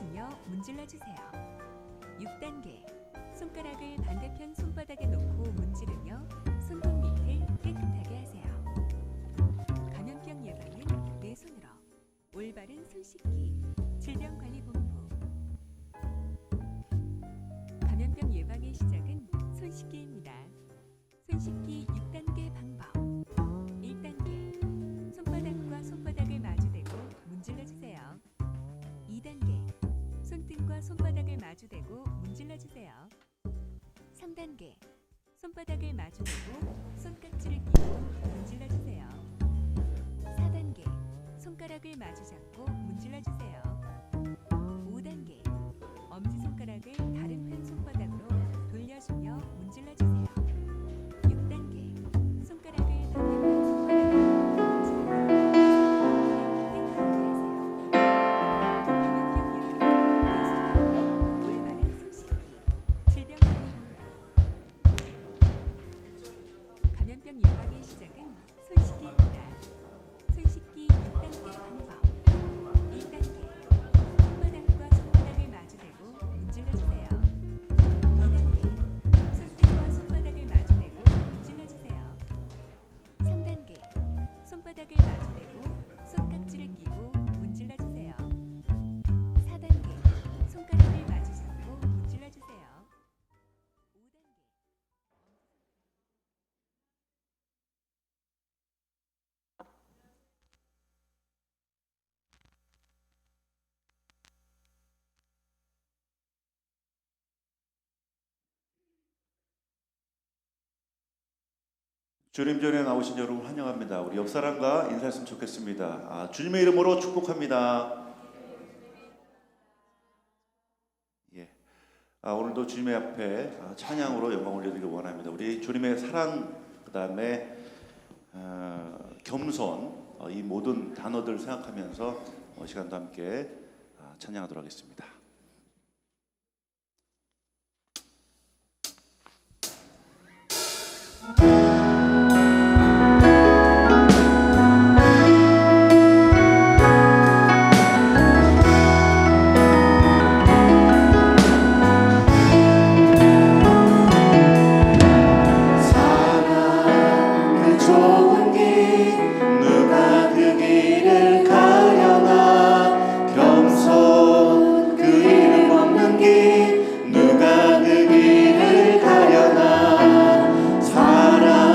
돌려주며 문질러주세요. 6단계 손가락을 반대편 손바닥에 놓고 문지르며 손톱 밑을 깨끗하게 하세요. 감염병 예방은 내 손으로. 올바른 손 씻기. 질병관리본부. 감염병 예방의 시작은 손 씻기입니다. 손 씻기 6단계 방법. 1단계 손바닥과 손바닥을 마주대고 문질러주세요. 2단계 손등과 손바닥을 마주대고 문질러주세요. 3단계 손바닥을 마주대고 손깍지를 끼고 문질러주세요. 4단계 손가락을 마주잡고 문질러주세요. 5단계 엄지손가락을 다른 편 손바닥으로 돌려주며 문질러주세요. 6단계 손가락을 반대편 손바닥으로 감염병 예방의 시작은 손 씻기입니다. 손 씻기 6단계 방법. 1단계 손바닥과 손바닥을 마주대고 문질러주세요. 2단계 손등과 손바닥을 마주대고 문질러주세요. 3단계 손바닥을 마주대고 손깍지를 끼고 문질러주세요. 4단계 손가락을 마주잡고 문질러주세요. 5단계 주님전에 나오신 여러분 환영합니다. 우리 옆 사람과 인사했으면 좋겠습니다. 주님의 이름으로 축복합니다. 예. 오늘도 주님의 앞에 찬양으로 영광 올려드리기 원합니다. 우리 주님의 사랑, 그 다음에 겸손, 이 모든 단어들 생각하면서 시간도 함께 찬양하도록 하겠습니다. 누가 그 길을 가려나. 사랑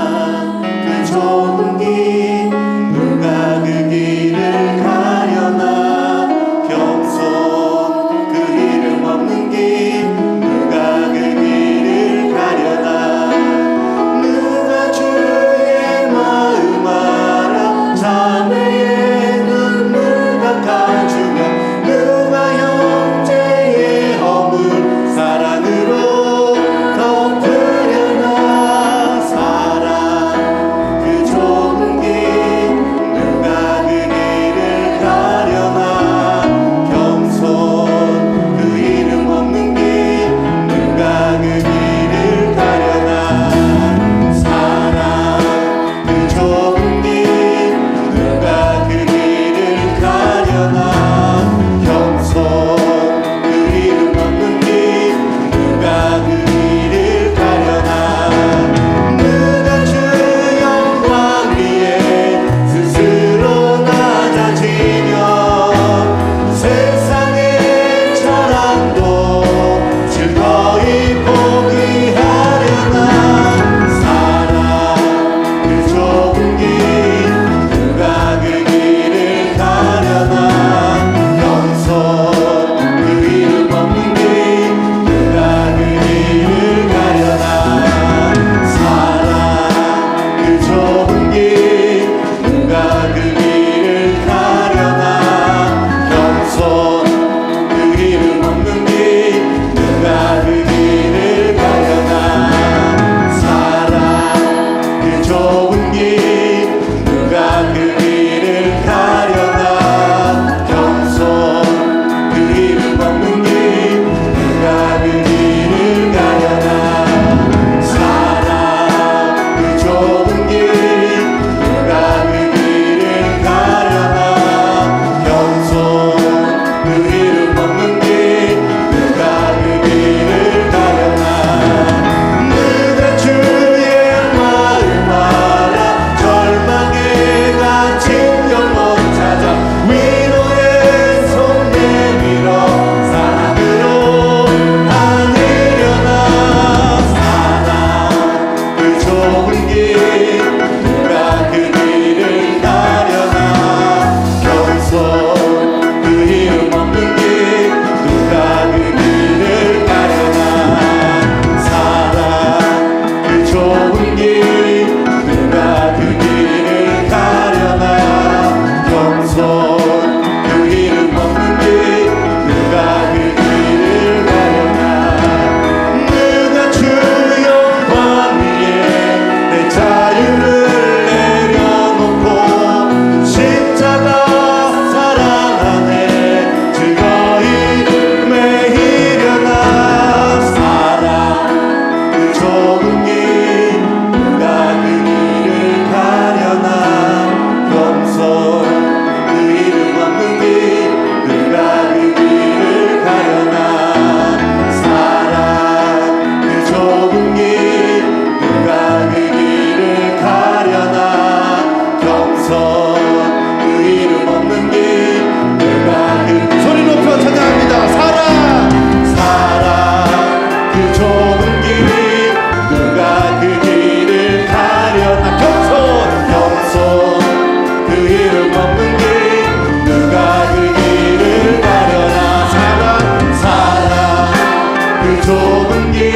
좁은 길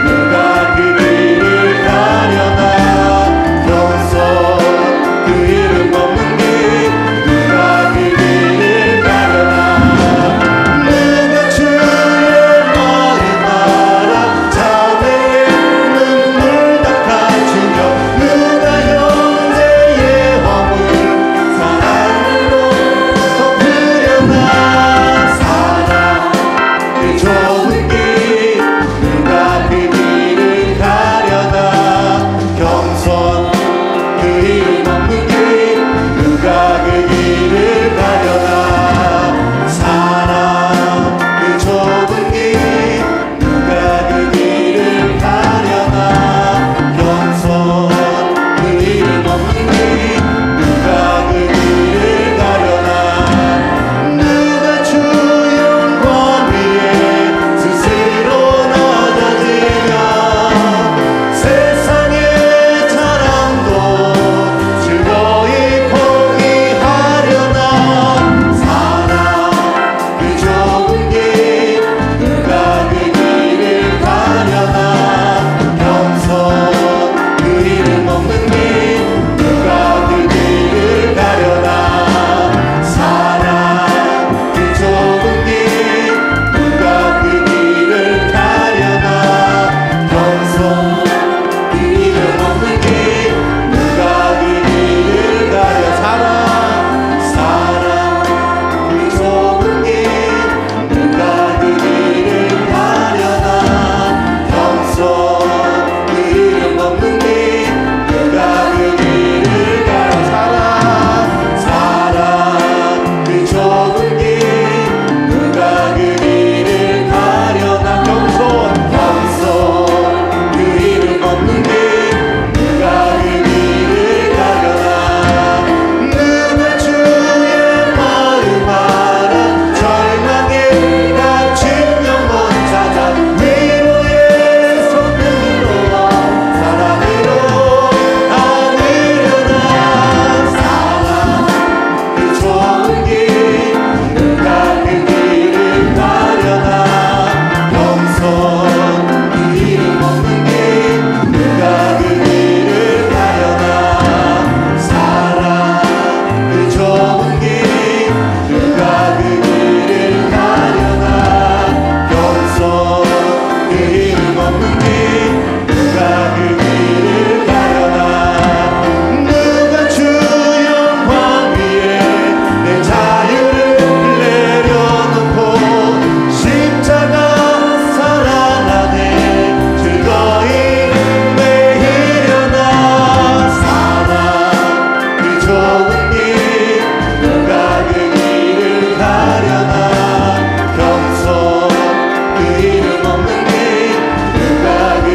누가 그 길을 가려나 경선 그 이름 없는 길 누가 그 길을 가려나 누가 주의 마음 알아 자매의 눈물 닦아주며 누가 형제의 허물 사랑으로 덮으려나 사랑 그 좁은 길 누가 그 길을 가려나 경선 그 이름 없는 길 누가 그 길을 가려나 사랑 그 좁은 길 누가 그 길을 가려나 경선 그 이름 없는 길 누가 그 길을 가려나 누가 주 영광 위에 스스로 낮아지며 세상의 자랑도 즐거이 포기하려나 사랑 그 좁은 길 누가 그 길을 가려나 경선 그 이름 없는 길 누가 그 길을 가려나 사랑 그 좁은 길 누가 그 길을 가려나 경선 그 이름 없는 길 누가 그 길을 가려 사랑 그 좁은 길 누가 그 길을 가려나 경선 그 이름 없는 길 누가 그 길을 가려 사랑 그 좁은 길 누가 그 길을 가려나 경선 그 이름 없는 길 누가 그 길을 가려나 누가 주의 마음 알아 절망에 갇힌 영혼 찾아 위로의 손으로 사랑으로 안으려나 사랑 그 좁은 길 누가 그 길을 가려나 경선 그 이름 없는 길 누가 그 길을 가려나 사랑 그 좁은 길 누가 그 길을 가려나 경선 그 이름 없는 길 누가 그 길을 가려나 누가 주 영광 위에 내 자유를 내려놓고 십자가 사랑 안에 즐거이 매이려나 사랑 그 좁은 길 누가 그 길을 가려나 경선 그 이름 없는 길 누가 그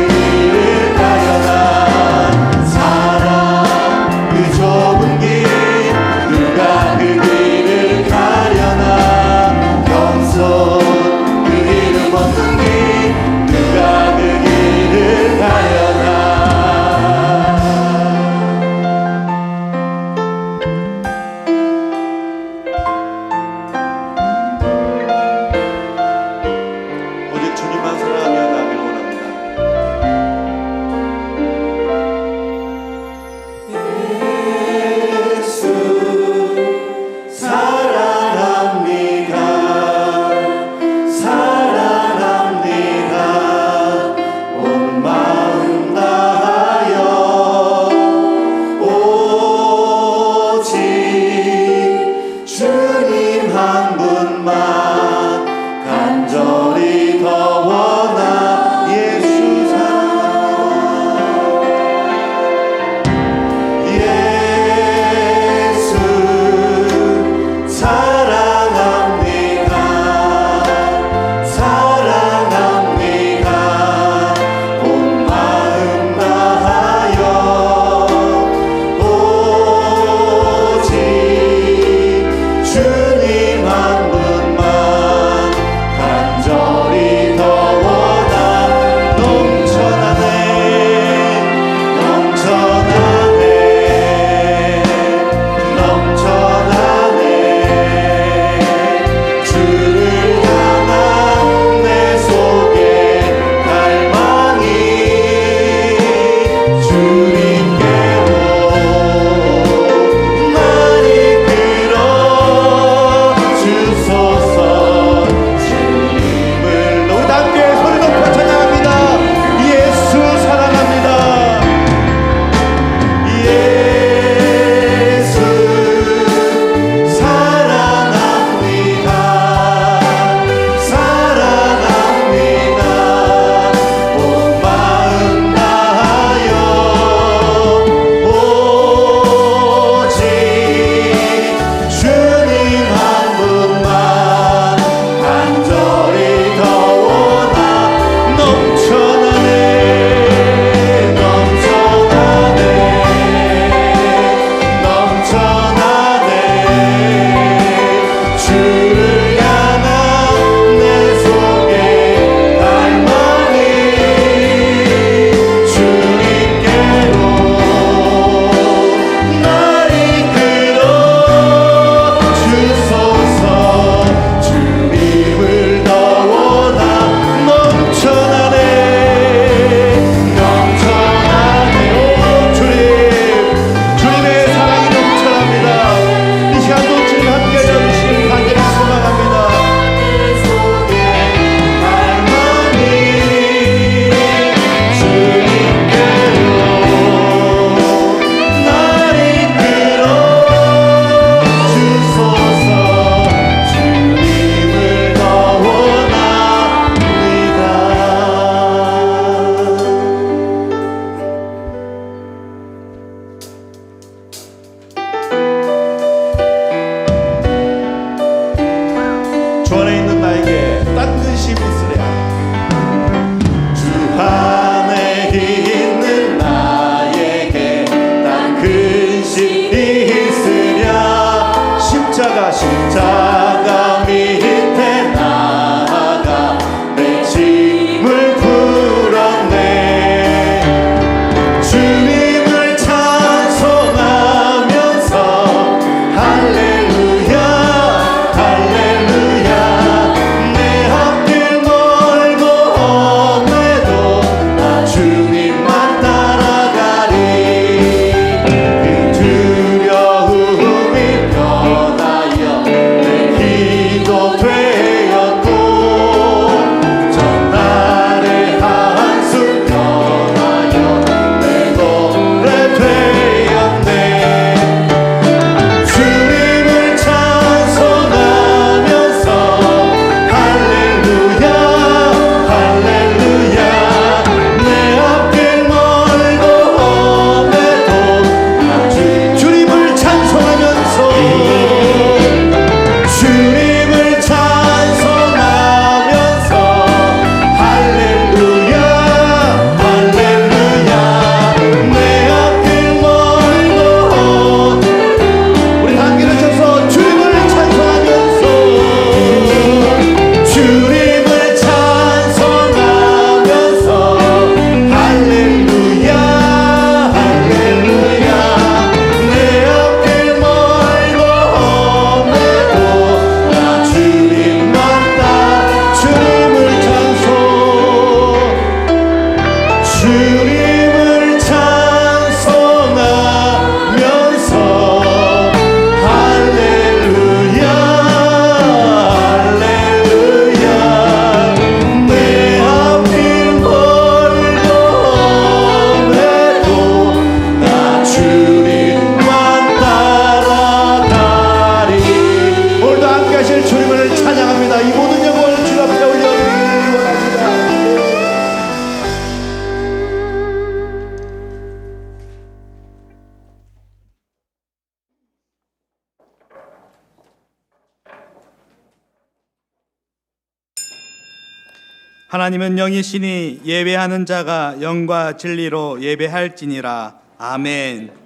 하나님은 영이시니 예배하는 자가 영과 진리로 예배할지니라. 아멘.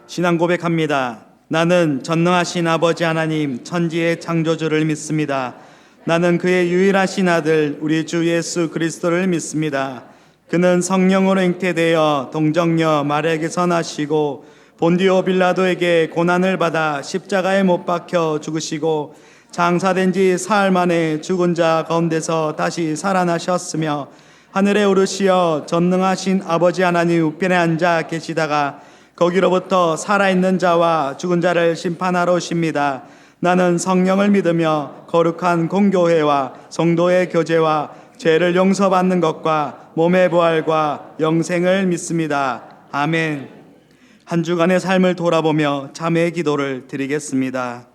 신앙 고백합니다. 나는 전능하신 아버지 하나님 천지의 창조주를 믿습니다. 나는 그의 유일하신 아들 우리 주 예수 그리스도를 믿습니다. 그는 성령으로 잉태되어 동정녀 마리아에게서 나시고 본디오 빌라도에게 고난을 받아 십자가에 못 박혀 죽으시고 장사된 지 사흘 만에 죽은 자 가운데서 다시 살아나셨으며 하늘에 오르시어 전능하신 아버지 하나님 우편에 앉아 계시다가 거기로부터 살아있는 자와 죽은 자를 심판하러 오십니다. 나는 성령을 믿으며 거룩한 공교회와 성도의 교제와 죄를 용서받는 것과 몸의 부활과 영생을 믿습니다. 아멘. 한 주간의 삶을 돌아보며 자매의 기도를 드리겠습니다.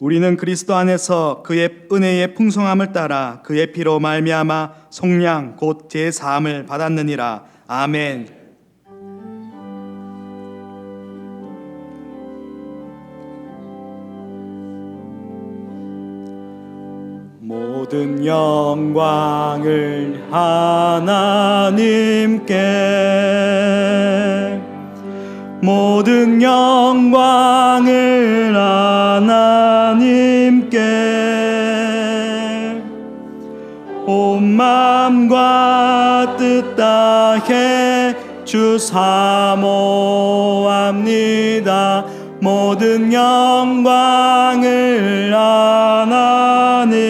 우리는 그리스도 안에서 그의 은혜의 풍성함을 따라 그의 피로 말미암아 속량 곧 제사함을 받았느니라. 아멘. 모든 영광을 하나님께, 모든 영광을 하나님께, 온 마음과 뜻 다해 주 사모합니다. 모든 영광을 하나님께.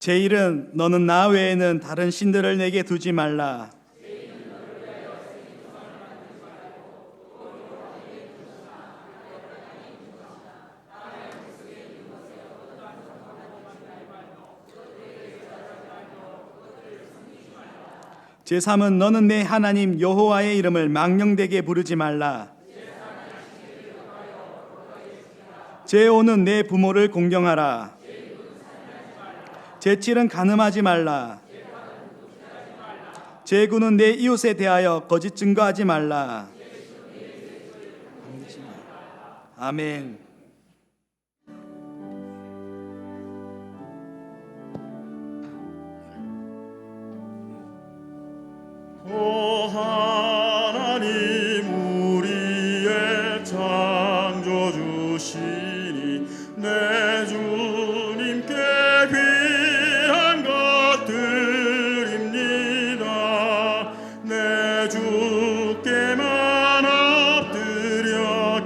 제1은 너는 나 외에는 다른 신들을 내게 두지 말라. 제3은 너는 내 하나님 여호와의 이름을 망령되게 부르지 말라. 제5는 내 부모를 공경하라. 제7은 간음하지 말라. 제9는 내 이웃에 대하여 거짓 증거하지 말라. 아멘. 오 하나님 우리의 창조주시니 내 주님께 귀한 것들입니다. 내 주께만 엎드려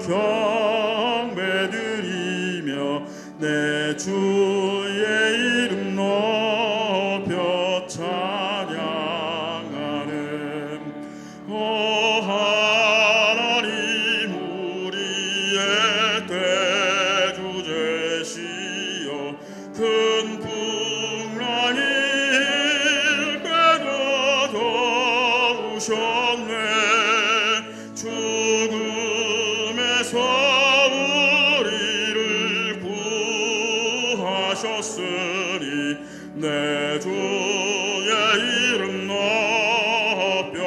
경배드리며 내 주의 이름 높여 찬양하는 오 하나님 우리의 대주제시여 큰 풍랑이 일깨워 도우셨네. 죽음에서 우리를 구하셨으니 내 주의 이름 높여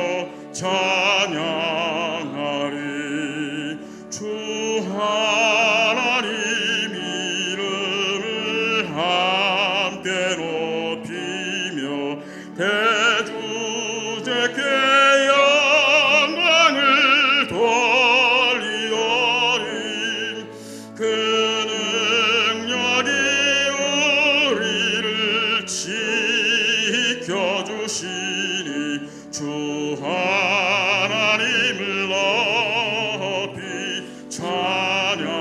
찬양하리. 주 하나님 이름을 함께 높이며 대주제께 영광을 돌리오리. 그 능력이 우리를 지 주시니 주 하나님을 높이 찬양하네.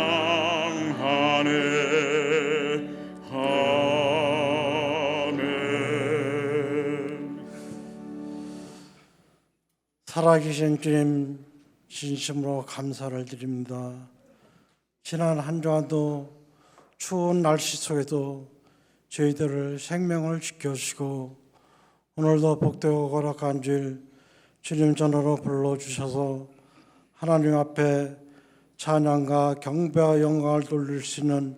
아멘. 살아계신 주님, 진심으로 감사를 드립니다. 지난 한 주간도 추운 날씨 속에도 저희들을 생명을 지켜주시고 오늘도 복되고 거룩한 주일 주님 전으로 불러주셔서 하나님 앞에 찬양과 경배와 영광을 돌릴 수 있는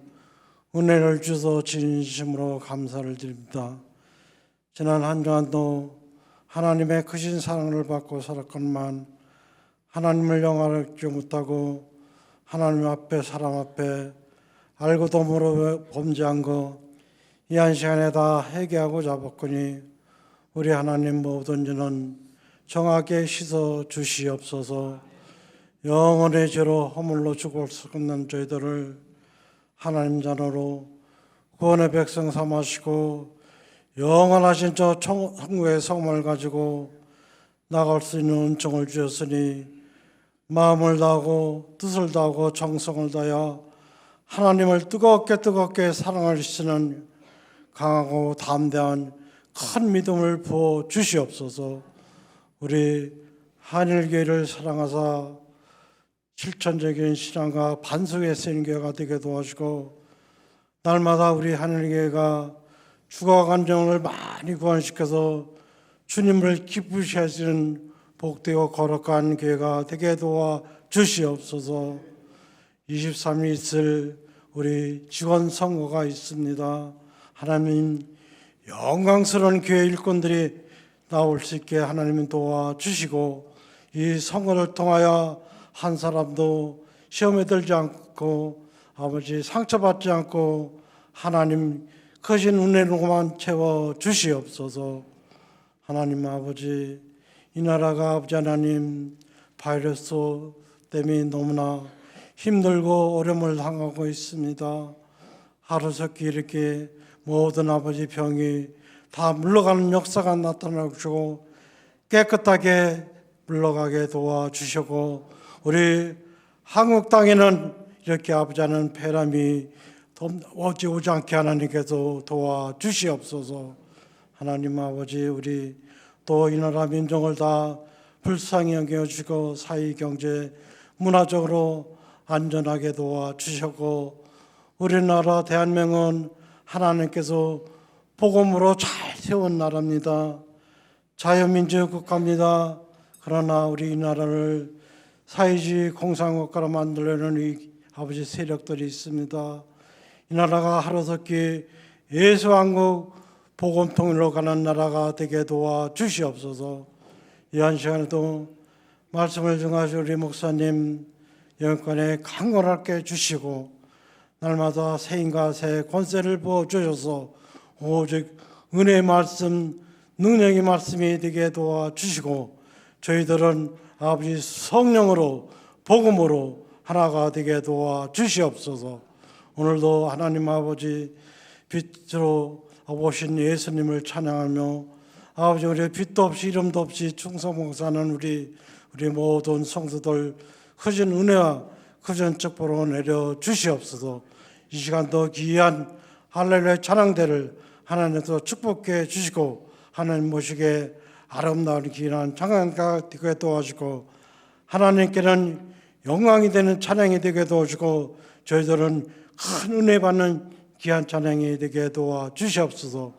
은혜를 주셔서 진심으로 감사를 드립니다. 지난 한 주간도 하나님의 크신 사랑을 받고 살았건만 하나님을 영화롭지 못하고 하나님 앞에 사람 앞에 알고도 모르고 범죄한 거 이 한 시간에 다 회개하고 잡았거니 우리 하나님 모든 죄는 정확하게 씻어 주시옵소서. 영원의 죄로 허물로 죽을 수 없는 저희들을 하나님 자녀로 구원의 백성 삼으시고 영원하신 저 천국의 성을 가지고 나갈 수 있는 은총을 주셨으니 마음을 다하고 뜻을 다하고 정성을 다하여 하나님을 뜨겁게 사랑하시는 강하고 담대한 큰 믿음을 부어 주시옵소서. 우리 한일교회를 사랑하사 실천적인 신앙과 반석의 선교가 되게 도와주고 날마다 우리 한일교회가 주거 감정을 많이 구원시켜서 주님을 기쁘시게 하시는 복되고 거룩한 교회가 되게 도와 주시옵소서. 23일 있을 우리 직원 선거가 있습니다. 하나님 영광스러운 교회 일꾼들이 나올 수 있게 하나님이 도와주시고 이 선거를 통하여 한 사람도 시험에 들지 않고 아버지 상처받지 않고 하나님 크신 은혜로만 채워 주시옵소서. 하나님 아버지, 이 나라가 아버지 하나님 바이러스 때문에 너무나 힘들고 어려움을 당하고 있습니다. 하루속히 이렇게 모든 아버지 병이 다 물러가는 역사가 나타나고 깨끗하게 물러가게 도와주시고 우리 한국 땅에는 이렇게 아버지 하는 폐람이 오지 않게 하나님께서 도와주시옵소서. 하나님 아버지, 우리 또 이 나라 민족을 다 불쌍히 여겨주시고 사회 경제 문화적으로 안전하게 도와주시고 우리나라 대한민국은 하나님께서 복음으로 잘 세운 나라입니다. 자유민주 국가입니다. 그러나 우리 이 나라를 사회주의 공산국가로 만들려는 이 아버지 세력들이 있습니다. 이 나라가 하루속히 예수왕국 복음통일로 가는 나라가 되게 도와주시옵소서. 이 한 시간에도 말씀을 증하신 우리 목사님 영권에 강건하게 해주시고 날마다 새임과 새 권세를 부어주셔서 오직 은혜의 말씀, 능력의 말씀이 되게 도와주시고 저희들은 아버지 성령으로 복음으로 하나가 되게 도와주시옵소서. 오늘도 하나님 아버지 빛으로 오신 예수님을 찬양하며 아버지 우리 빛도 없이 이름도 없이 충성봉사하는 우리 모든 성도들 크신 은혜와 크신 축복으로 내려 주시옵소서. 이 시간도 귀한 할렐루야 찬양대를 하나님께서 축복해 주시고 하나님 모시게 아름다운 귀한 찬양가 되게 도와주고 하나님께는 영광이 되는 찬양이 되게 도와주고 저희들은 큰 은혜 받는 귀한 찬양이 되게 도와주시옵소서.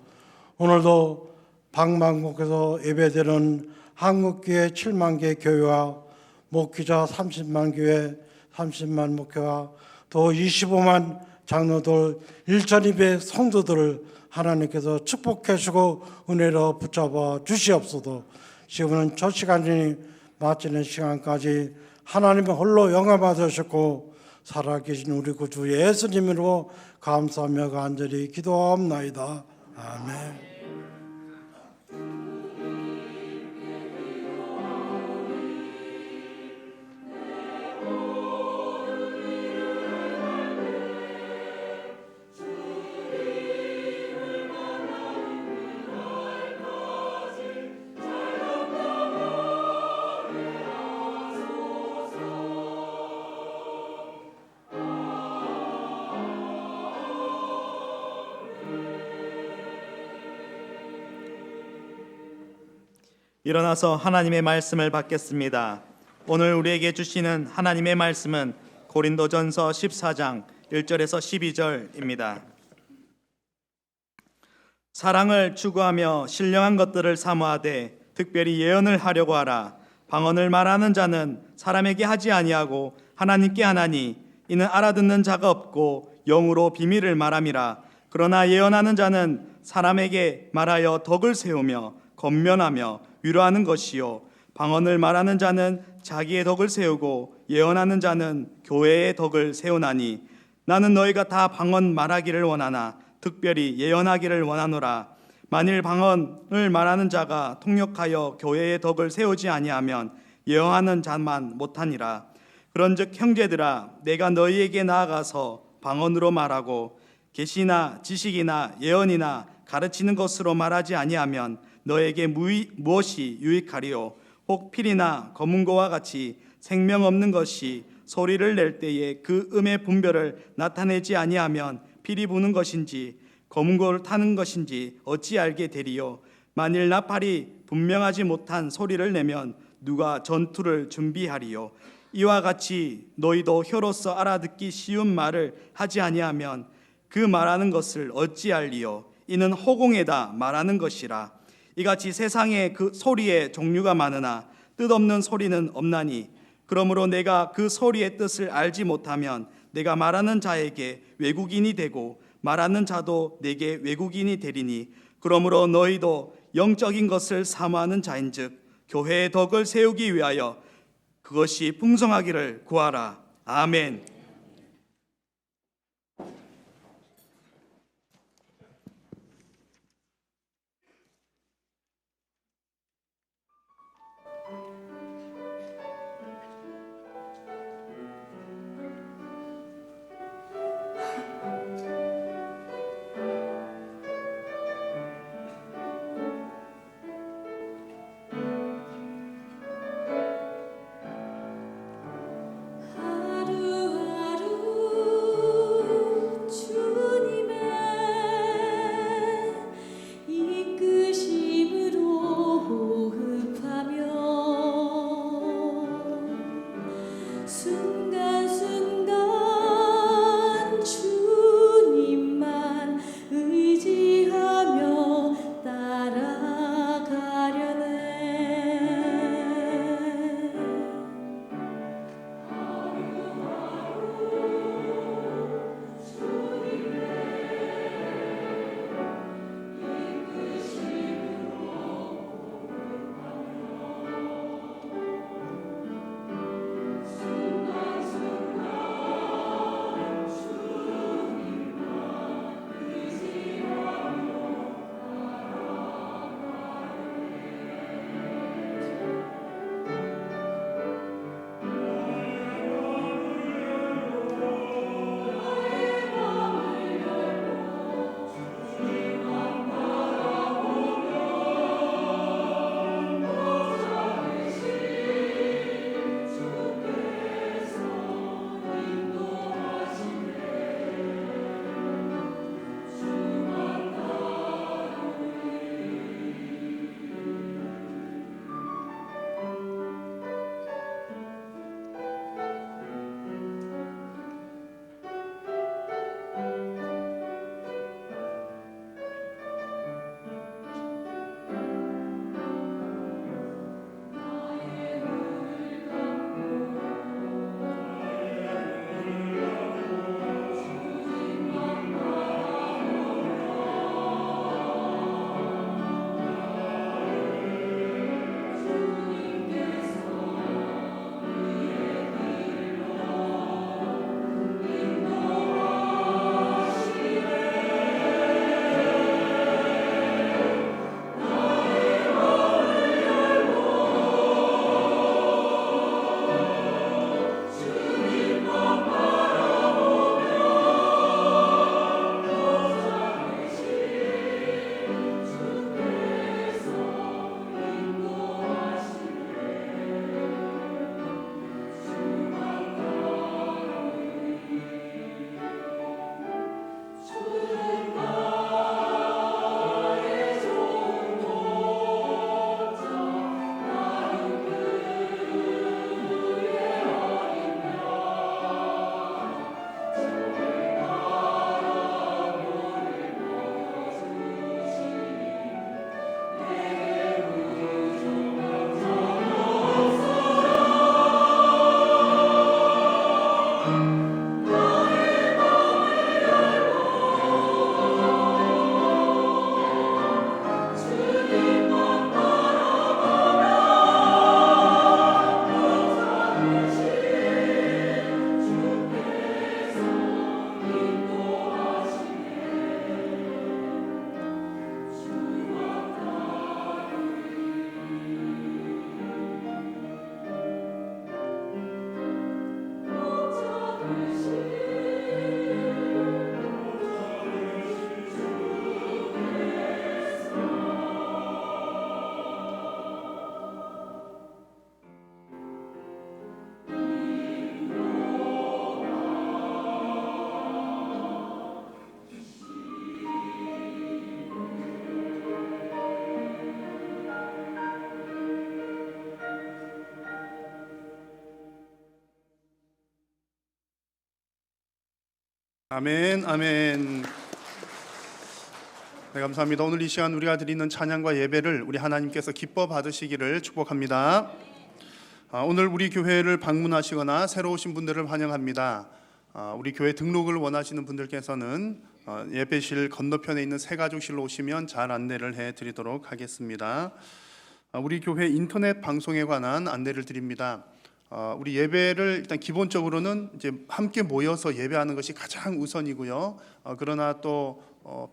오늘도 방방곡곡에서 예배되는 한국교회 7만 개 교회와 목회자 30만 교회 30만 목회와 또 25만 장로들 1,200 성도들을 하나님께서 축복해 주고 은혜로 붙잡아 주시옵소서. 지금은 첫 시간이 마치는 시간까지 하나님의 홀로 영광 받으셨고 살아계신 우리 구주 예수님으로 감사하며 간절히 기도하옵나이다. 아멘. 일어나서 하나님의 말씀을 받겠습니다. 오늘 우리에게 주시는 하나님의 말씀은 고린도전서 14장 1절에서 12절입니다. 사랑을 추구하며 신령한 것들을 사모하되 특별히 예언을 하려고 하라. 방언을 말하는 자는 사람에게 하지 아니하고 하나님께 하나니 이는 알아듣는 자가 없고 영으로 비밀을 말함이라. 그러나 예언하는 자는 사람에게 말하여 덕을 세우며 권면하며 위로하는 것이요 방언을 말하는 자는 자기의 덕을 세우고 예언하는 자는 교회의 덕을 세우나니 나는 너희가 다 방언 말하기를 원하나 특별히 예언하기를 원하노라. 만일 방언을 말하는 자가 통역하여 교회의 덕을 세우지 아니하면 예언하는 자만 못하니라. 그런즉 형제들아 내가 너희에게 나아가서 방언으로 말하고 계시나 지식이나 예언이나 가르치는 것으로 말하지 아니하면 너에게 무엇이 유익하리요? 혹 필이나 검은고와 같이 생명 없는 것이 소리를 낼 때에 그 음의 분별을 나타내지 아니하면 필이 부는 것인지 검은고를 타는 것인지 어찌 알게 되리요? 만일 나팔이 분명하지 못한 소리를 내면 누가 전투를 준비하리요? 이와 같이 너희도 혀로서 알아듣기 쉬운 말을 하지 아니하면 그 말하는 것을 어찌 알리요? 이는 허공에다 말하는 것이라. 이같이 세상에 그 소리의 종류가 많으나 뜻없는 소리는 없나니 그러므로 내가 그 소리의 뜻을 알지 못하면 내가 말하는 자에게 외국인이 되고 말하는 자도 내게 외국인이 되리니 그러므로 너희도 영적인 것을 사모하는 자인즉 교회의 덕을 세우기 위하여 그것이 풍성하기를 구하라. 아멘. 하루하루 아멘, 아멘. 네, 감사합니다. 오늘 이 시간 우리가 드리는 찬양과 예배를 우리 하나님께서 기뻐 받으시기를 축복합니다. 오늘 우리 교회를 방문하시거나 새로 오신 분들을 환영합니다. 우리 교회 등록을 원하시는 분들께서는 예배실 건너편에 있는 새가족실로 오시면 잘 안내를 해드리도록 하겠습니다. 우리 교회 인터넷 방송에 관한 안내를 드립니다. 우리 예배를 일단 기본적으로는 이제 함께 모여서 예배하는 것이 가장 우선이고요. 그러나 또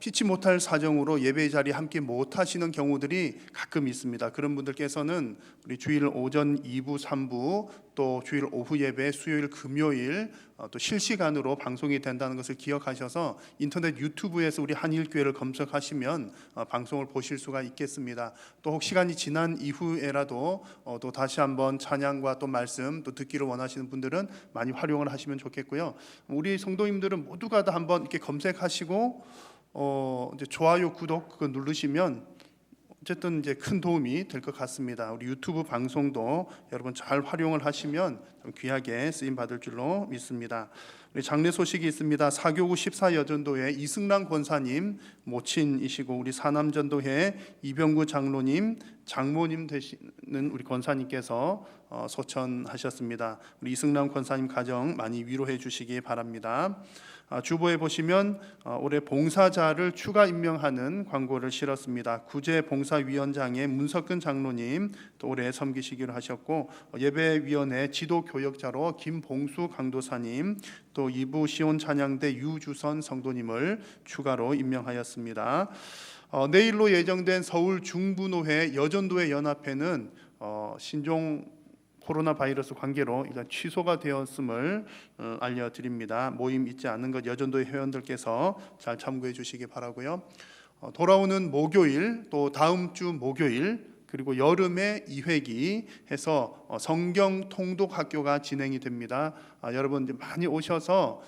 피치 못할 사정으로 예배 자리에 함께 못 하시는 경우들이 가끔 있습니다. 그런 분들께서는 우리 주일 오전 2부, 3부, 또 주일 오후 예배, 수요일, 금요일 또 실시간으로 방송이 된다는 것을 기억하셔서 인터넷 유튜브에서 우리 한일교회를 검색하시면 방송을 보실 수가 있겠습니다. 또 혹 시간이 지난 이후에라도 또 다시 한번 찬양과 또 말씀 또 듣기를 원하시는 분들은 많이 활용을 하시면 좋겠고요. 우리 성도님들은 모두가 다 한번 이렇게 검색하시고 이제 좋아요, 구독 그거 누르시면 어쨌든 이제 큰 도움이 될 것 같습니다. 우리 유튜브 방송도 여러분 잘 활용을 하시면 좀 귀하게 쓰임 받을 줄로 믿습니다. 우리 장례 소식이 있습니다. 사교구 14여전도회 이승란 권사님 모친이시고 우리 사남전도회 이병구 장로님 장모님 되시는 우리 권사님께서 소천하셨습니다. 우리 이승란 권사님 가정 많이 위로해 주시기 바랍니다. 주보에 보시면 올해 봉사자를 추가 임명하는 광고를 실었습니다. 구제봉사위원장의 문석근 장로님 또 올해 섬기시기로 하셨고, 예배위원회 지도교역자로 김봉수 강도사님, 또 이부 시온 찬양대 유주선 성도님을 추가로 임명하였습니다. 내일로 예정된 서울 중부노회 여전도회 연합회는 신종 코로나 바이러스 관계로 일단 취소가 되었음을 알려드립니다. 모임 있지 않은 것 여전도회 회원들께서 잘 참고해 주시기 바라고요. 돌아오는 목요일 또 다음 주 목요일 그리고 여름에 2회기 해서 성경 통독 학교가 진행이 됩니다. 여러분 이제 많이 오셔서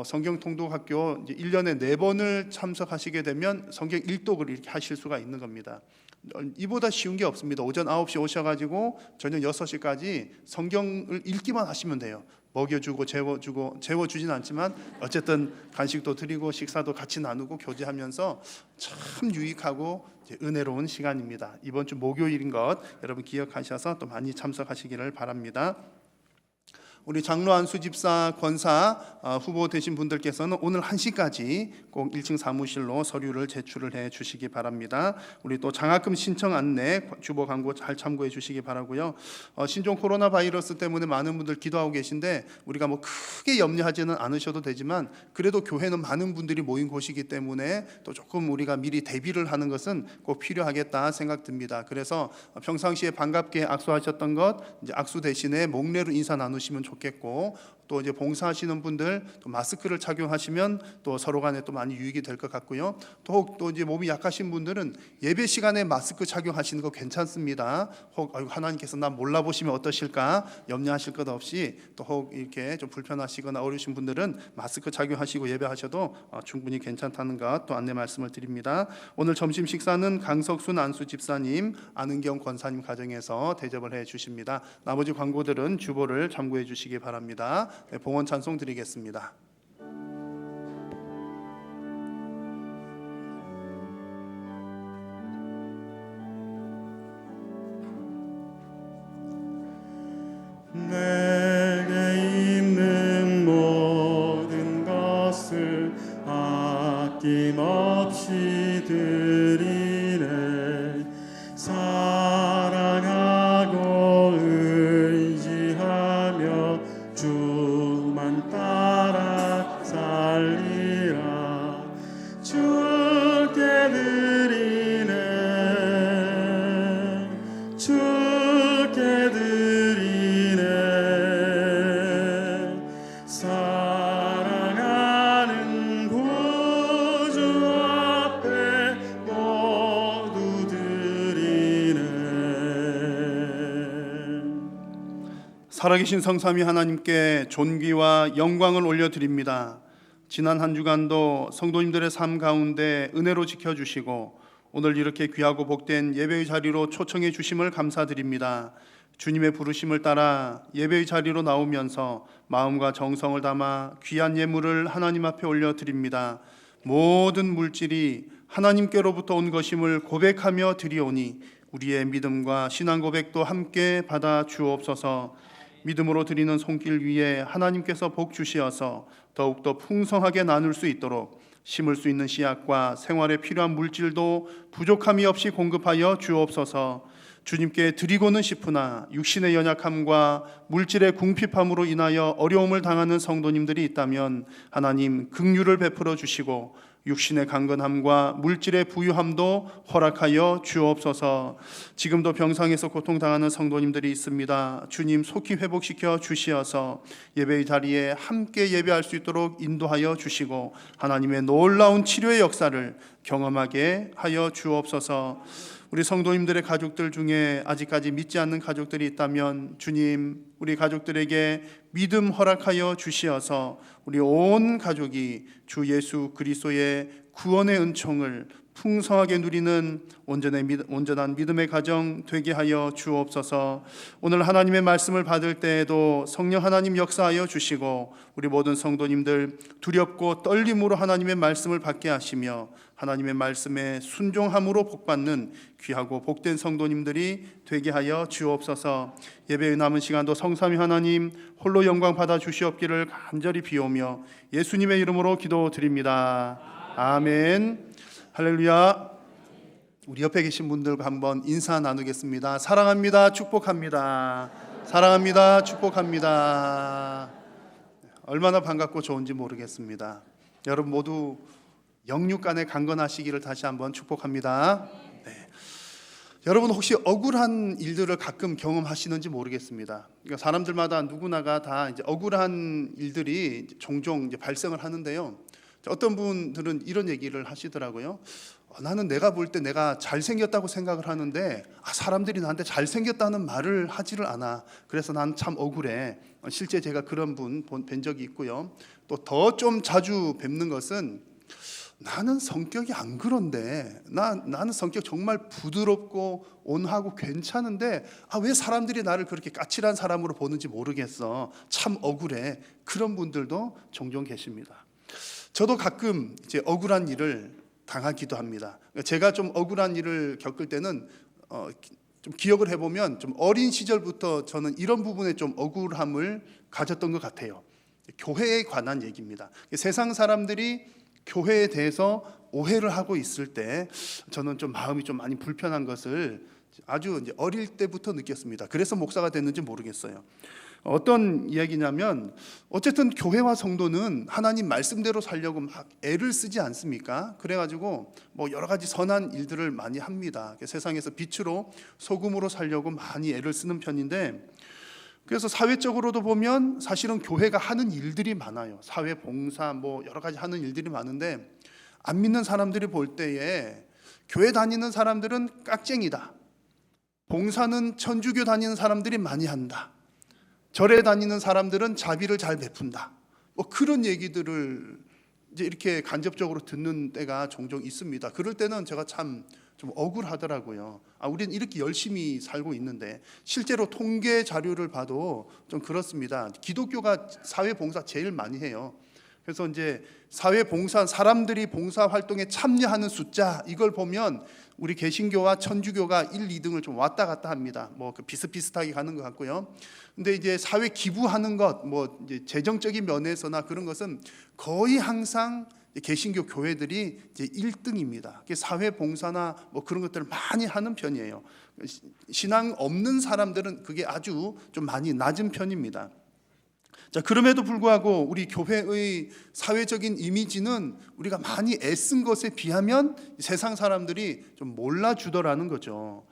성경 통독 학교 이제 1년에 4번을 참석하시게 되면 성경 일독을 이렇게 하실 수가 있는 겁니다. 이보다 쉬운 게 없습니다. 오전 9시 오셔가지고 저녁 6시까지 성경을 읽기만 하시면 돼요. 먹여주고 재워주진 않지만 어쨌든 간식도 드리고 식사도 같이 나누고 교제하면서 참 유익하고 은혜로운 시간입니다. 이번 주 목요일인 것 여러분 기억하셔서 또 많이 참석하시기를 바랍니다. 우리 장로 안수 집사 권사 후보 되신 분들께서는 오늘 1시까지 꼭 1층 사무실로 서류를 제출을 해 주시기 바랍니다. 우리 또 장학금 신청 안내 주보 광고 잘 참고해 주시기 바라고요. 신종 코로나 바이러스 때문에 많은 분들 기도하고 계신데 우리가 뭐 크게 염려하지는 않으셔도 되지만 그래도 교회는 많은 분들이 모인 곳이기 때문에 또 조금 우리가 미리 대비를 하는 것은 꼭 필요하겠다 생각됩니다. 그래서 평상시에 반갑게 악수하셨던 것 이제 악수 대신에 목례로 인사 나누시면 좋겠고, 또 이제 봉사하시는 분들 또 마스크를 착용하시면 또 서로 간에 또 많이 유익이 될 것 같고요. 또 이제 몸이 약하신 분들은 예배 시간에 마스크 착용하시는 거 괜찮습니다. 혹 하나님께서 나 몰라보시면 어떠실까 염려하실 것 없이 또 혹 이렇게 좀 불편하시거나 어려우신 분들은 마스크 착용하시고 예배하셔도 충분히 괜찮다는 것 또 안내 말씀을 드립니다. 오늘 점심 식사는 강석순 안수 집사님, 안은경 권사님 가정에서 대접을 해 주십니다. 나머지 광고들은 주보를 참고해 주시기 바랍니다. 네, 봉헌 찬송 드리겠습니다. 내게 있는 모든 것을 아낌없이 드리네. 사랑하고 의지하며 주만 따라 살리라. 주께 드리네. 주께 드리네. 사랑하는 구주 앞에 모두 드리네. 살아계신 성삼위 하나님께 존귀와 영광을 올려드립니다. 지난 한 주간도 성도님들의 삶 가운데 은혜로 지켜주시고 오늘 이렇게 귀하고 복된 예배의 자리로 초청해 주심을 감사드립니다. 주님의 부르심을 따라 예배의 자리로 나오면서 마음과 정성을 담아 귀한 예물을 하나님 앞에 올려드립니다. 모든 물질이 하나님께로부터 온 것임을 고백하며 드리오니 우리의 믿음과 신앙 고백도 함께 받아 주옵소서. 믿음으로 드리는 손길 위에 하나님께서 복 주시어서 더욱더 풍성하게 나눌 수 있도록 심을 수 있는 씨앗과 생활에 필요한 물질도 부족함이 없이 공급하여 주옵소서. 주님께 드리고는 싶으나 육신의 연약함과 물질의 궁핍함으로 인하여 어려움을 당하는 성도님들이 있다면 하나님 긍휼을 베풀어 주시고 육신의 강건함과 물질의 부유함도 허락하여 주옵소서. 지금도 병상에서 고통당하는 성도님들이 있습니다. 주님 속히 회복시켜 주시어서 예배의 자리에 함께 예배할 수 있도록 인도하여 주시고 하나님의 놀라운 치료의 역사를 경험하게 하여 주옵소서. 우리 성도님들의 가족들 중에 아직까지 믿지 않는 가족들이 있다면 주님 우리 가족들에게 믿음 허락하여 주시어서 우리 온 가족이 주 예수 그리스도의 구원의 은총을 풍성하게 누리는 온전한 믿음의 가정 되게 하여 주옵소서. 오늘 하나님의 말씀을 받을 때에도 성령 하나님 역사하여 주시고 우리 모든 성도님들 두렵고 떨림으로 하나님의 말씀을 받게 하시며 하나님의 말씀에 순종함으로 복받는 귀하고 복된 성도님들이 되게 하여 주옵소서. 예배의 남은 시간도 성삼위 하나님 홀로 영광 받아 주시옵기를 간절히 비오며 예수님의 이름으로 기도드립니다. 아멘. 할렐루야. 우리 옆에 계신 분들과 한번 인사 나누겠습니다. 사랑합니다. 축복합니다. 사랑합니다. 축복합니다. 얼마나 반갑고 좋은지 모르겠습니다. 여러분 모두 영육 간에 강건하시기를 다시 한번 축복합니다. 네. 여러분 혹시 억울한 일들을 가끔 경험하시는지 모르겠습니다. 그러니까 사람들마다 누구나가 다 이제 억울한 일들이 종종 이제 발생을 하는데요. 어떤 분들은 이런 얘기를 하시더라고요. 나는 내가 볼 때 내가 잘생겼다고 생각을 하는데 사람들이 나한테 잘생겼다는 말을 하지를 않아. 그래서 난 참 억울해. 실제 제가 그런 분 뵌 적이 있고요. 또 더 좀 자주 뵙는 것은 나는 성격이 안 그런데 나는 성격 정말 부드럽고 온화하고 괜찮은데 왜 사람들이 나를 그렇게 까칠한 사람으로 보는지 모르겠어. 참 억울해. 그런 분들도 종종 계십니다. 저도 가끔 이제 억울한 일을 당하기도 합니다. 제가 좀 억울한 일을 겪을 때는 좀 기억을 해보면 좀 어린 시절부터 저는 이런 부분에 좀 억울함을 가졌던 것 같아요. 교회에 관한 얘기입니다. 세상 사람들이 교회에 대해서 오해를 하고 있을 때 저는 좀 마음이 좀 많이 불편한 것을 아주 이제 어릴 때부터 느꼈습니다. 그래서 목사가 됐는지 모르겠어요. 어떤 이야기냐면 어쨌든 교회와 성도는 하나님 말씀대로 살려고 막 애를 쓰지 않습니까? 그래가지고 뭐 여러 가지 선한 일들을 많이 합니다. 세상에서 빛으로 소금으로 살려고 많이 애를 쓰는 편인데 그래서 사회적으로도 보면 사실은 교회가 하는 일들이 많아요. 사회 봉사 뭐 여러 가지 하는 일들이 많은데 안 믿는 사람들이 볼 때에 교회 다니는 사람들은 깍쟁이다. 봉사는 천주교 다니는 사람들이 많이 한다. 절에 다니는 사람들은 자비를 잘 베푼다. 뭐 그런 얘기들을 이제 이렇게 간접적으로 듣는 때가 종종 있습니다. 그럴 때는 제가 참 좀 억울하더라고요. 우리는 이렇게 열심히 살고 있는데 실제로 통계 자료를 봐도 좀 그렇습니다. 기독교가 사회 봉사 제일 많이 해요. 그래서 이제 사회 봉사 사람들이 봉사 활동에 참여하는 숫자 이걸 보면 우리 개신교와 천주교가 1, 2등을 좀 왔다 갔다 합니다. 뭐 비슷비슷하게 가는 것 같고요. 근데 이제 사회 기부하는 것, 뭐 이제 재정적인 면에서나 그런 것은 거의 항상 개신교 교회들이 이제 1등입니다. 사회 봉사나 뭐 그런 것들을 많이 하는 편이에요. 신앙 없는 사람들은 그게 아주 좀 많이 낮은 편입니다. 자, 그럼에도 불구하고 우리 교회의 사회적인 이미지는 우리가 많이 애쓴 것에 비하면 세상 사람들이 좀 몰라주더라는 거죠.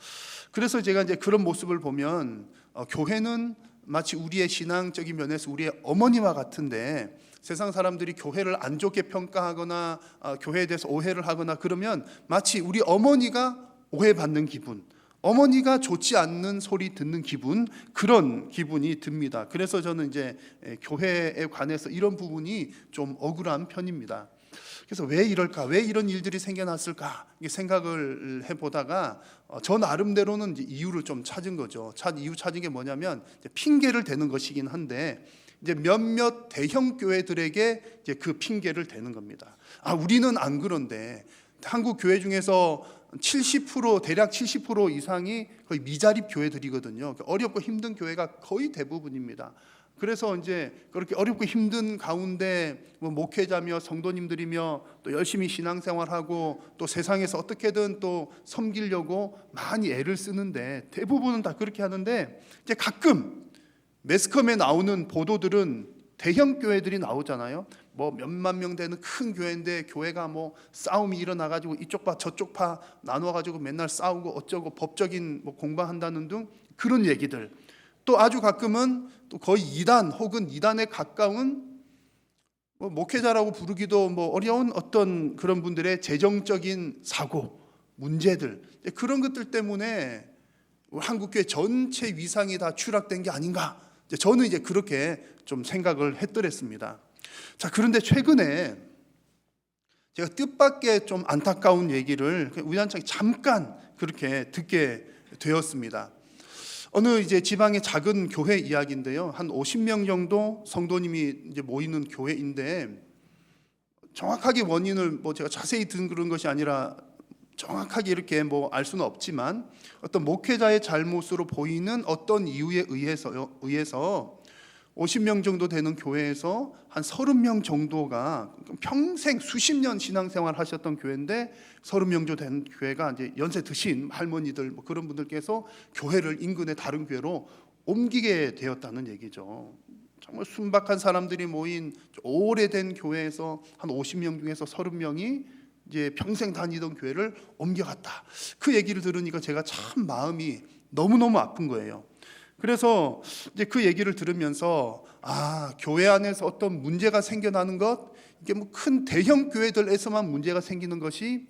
그래서 제가 이제 그런 모습을 보면 교회는 마치 우리의 신앙적인 면에서 우리의 어머니와 같은데 세상 사람들이 교회를 안 좋게 평가하거나 교회에 대해서 오해를 하거나 그러면 마치 우리 어머니가 오해받는 기분, 어머니가 좋지 않는 소리 듣는 기분, 그런 기분이 듭니다. 그래서 저는 이제 교회에 관해서 이런 부분이 좀 억울한 편입니다. 그래서 왜 이럴까? 왜 이런 일들이 생겨났을까? 이게 생각을 해보다가 저 나름대로는 이제 이유를 좀 찾은 거죠. 이유 찾은 게 뭐냐면 이제 핑계를 대는 것이긴 한데 이제 몇몇 대형 교회들에게 이제 그 핑계를 대는 겁니다. 우리는 안 그런데 한국 교회 중에서 70% 대략 70% 이상이 거의 미자립 교회들이거든요. 어렵고 힘든 교회가 거의 대부분입니다. 그래서 이제 그렇게 어렵고 힘든 가운데 목회자며 성도님들이며 또 열심히 신앙생활하고 또 세상에서 어떻게든 또 섬기려고 많이 애를 쓰는데 대부분은 다 그렇게 하는데 이제 가끔 매스컴에 나오는 보도들은 대형 교회들이 나오잖아요. 뭐 몇만 명 되는 큰 교회인데 교회가 뭐 싸움이 일어나가지고 이쪽 파 저쪽 파 나눠가지고 맨날 싸우고 어쩌고 법적인 뭐 공방한다는 등 그런 얘기들. 또 아주 가끔은 또 거의 이단 혹은 이단에 가까운 뭐 목회자라고 부르기도 뭐 어려운 어떤 그런 분들의 재정적인 사고, 문제들 그런 것들 때문에 한국교회 전체 위상이 다 추락된 게 아닌가? 저는 이제 그렇게 좀 생각을 했더랬습니다. 자, 그런데 최근에 제가 뜻밖의 좀 안타까운 얘기를 우연찮게 잠깐 그렇게 듣게 되었습니다. 어느 이제 지방의 작은 교회 이야기인데요. 한 50명 정도 성도님이 이제 모이는 교회인데 정확하게 원인을 뭐 제가 자세히 든 그런 것이 아니라 정확하게 이렇게 뭐 알 수는 없지만 어떤 목회자의 잘못으로 보이는 어떤 이유에 의해서 50명 정도 되는 교회에서 한 30명 정도가 평생 수십 년 신앙생활 하셨던 교회인데 30명 정도 된 교회가 이제 연세 드신 할머니들 뭐 그런 분들께서 교회를 인근의 다른 교회로 옮기게 되었다는 얘기죠. 정말 순박한 사람들이 모인 오래된 교회에서 한 50명 중에서 30명이 이제 평생 다니던 교회를 옮겨갔다. 그 얘기를 들으니까 제가 참 마음이 너무너무 아픈 거예요. 그래서 이제 그 얘기를 들으면서 교회 안에서 어떤 문제가 생겨나는 것 이게 뭐 큰 대형 교회들에서만 문제가 생기는 것이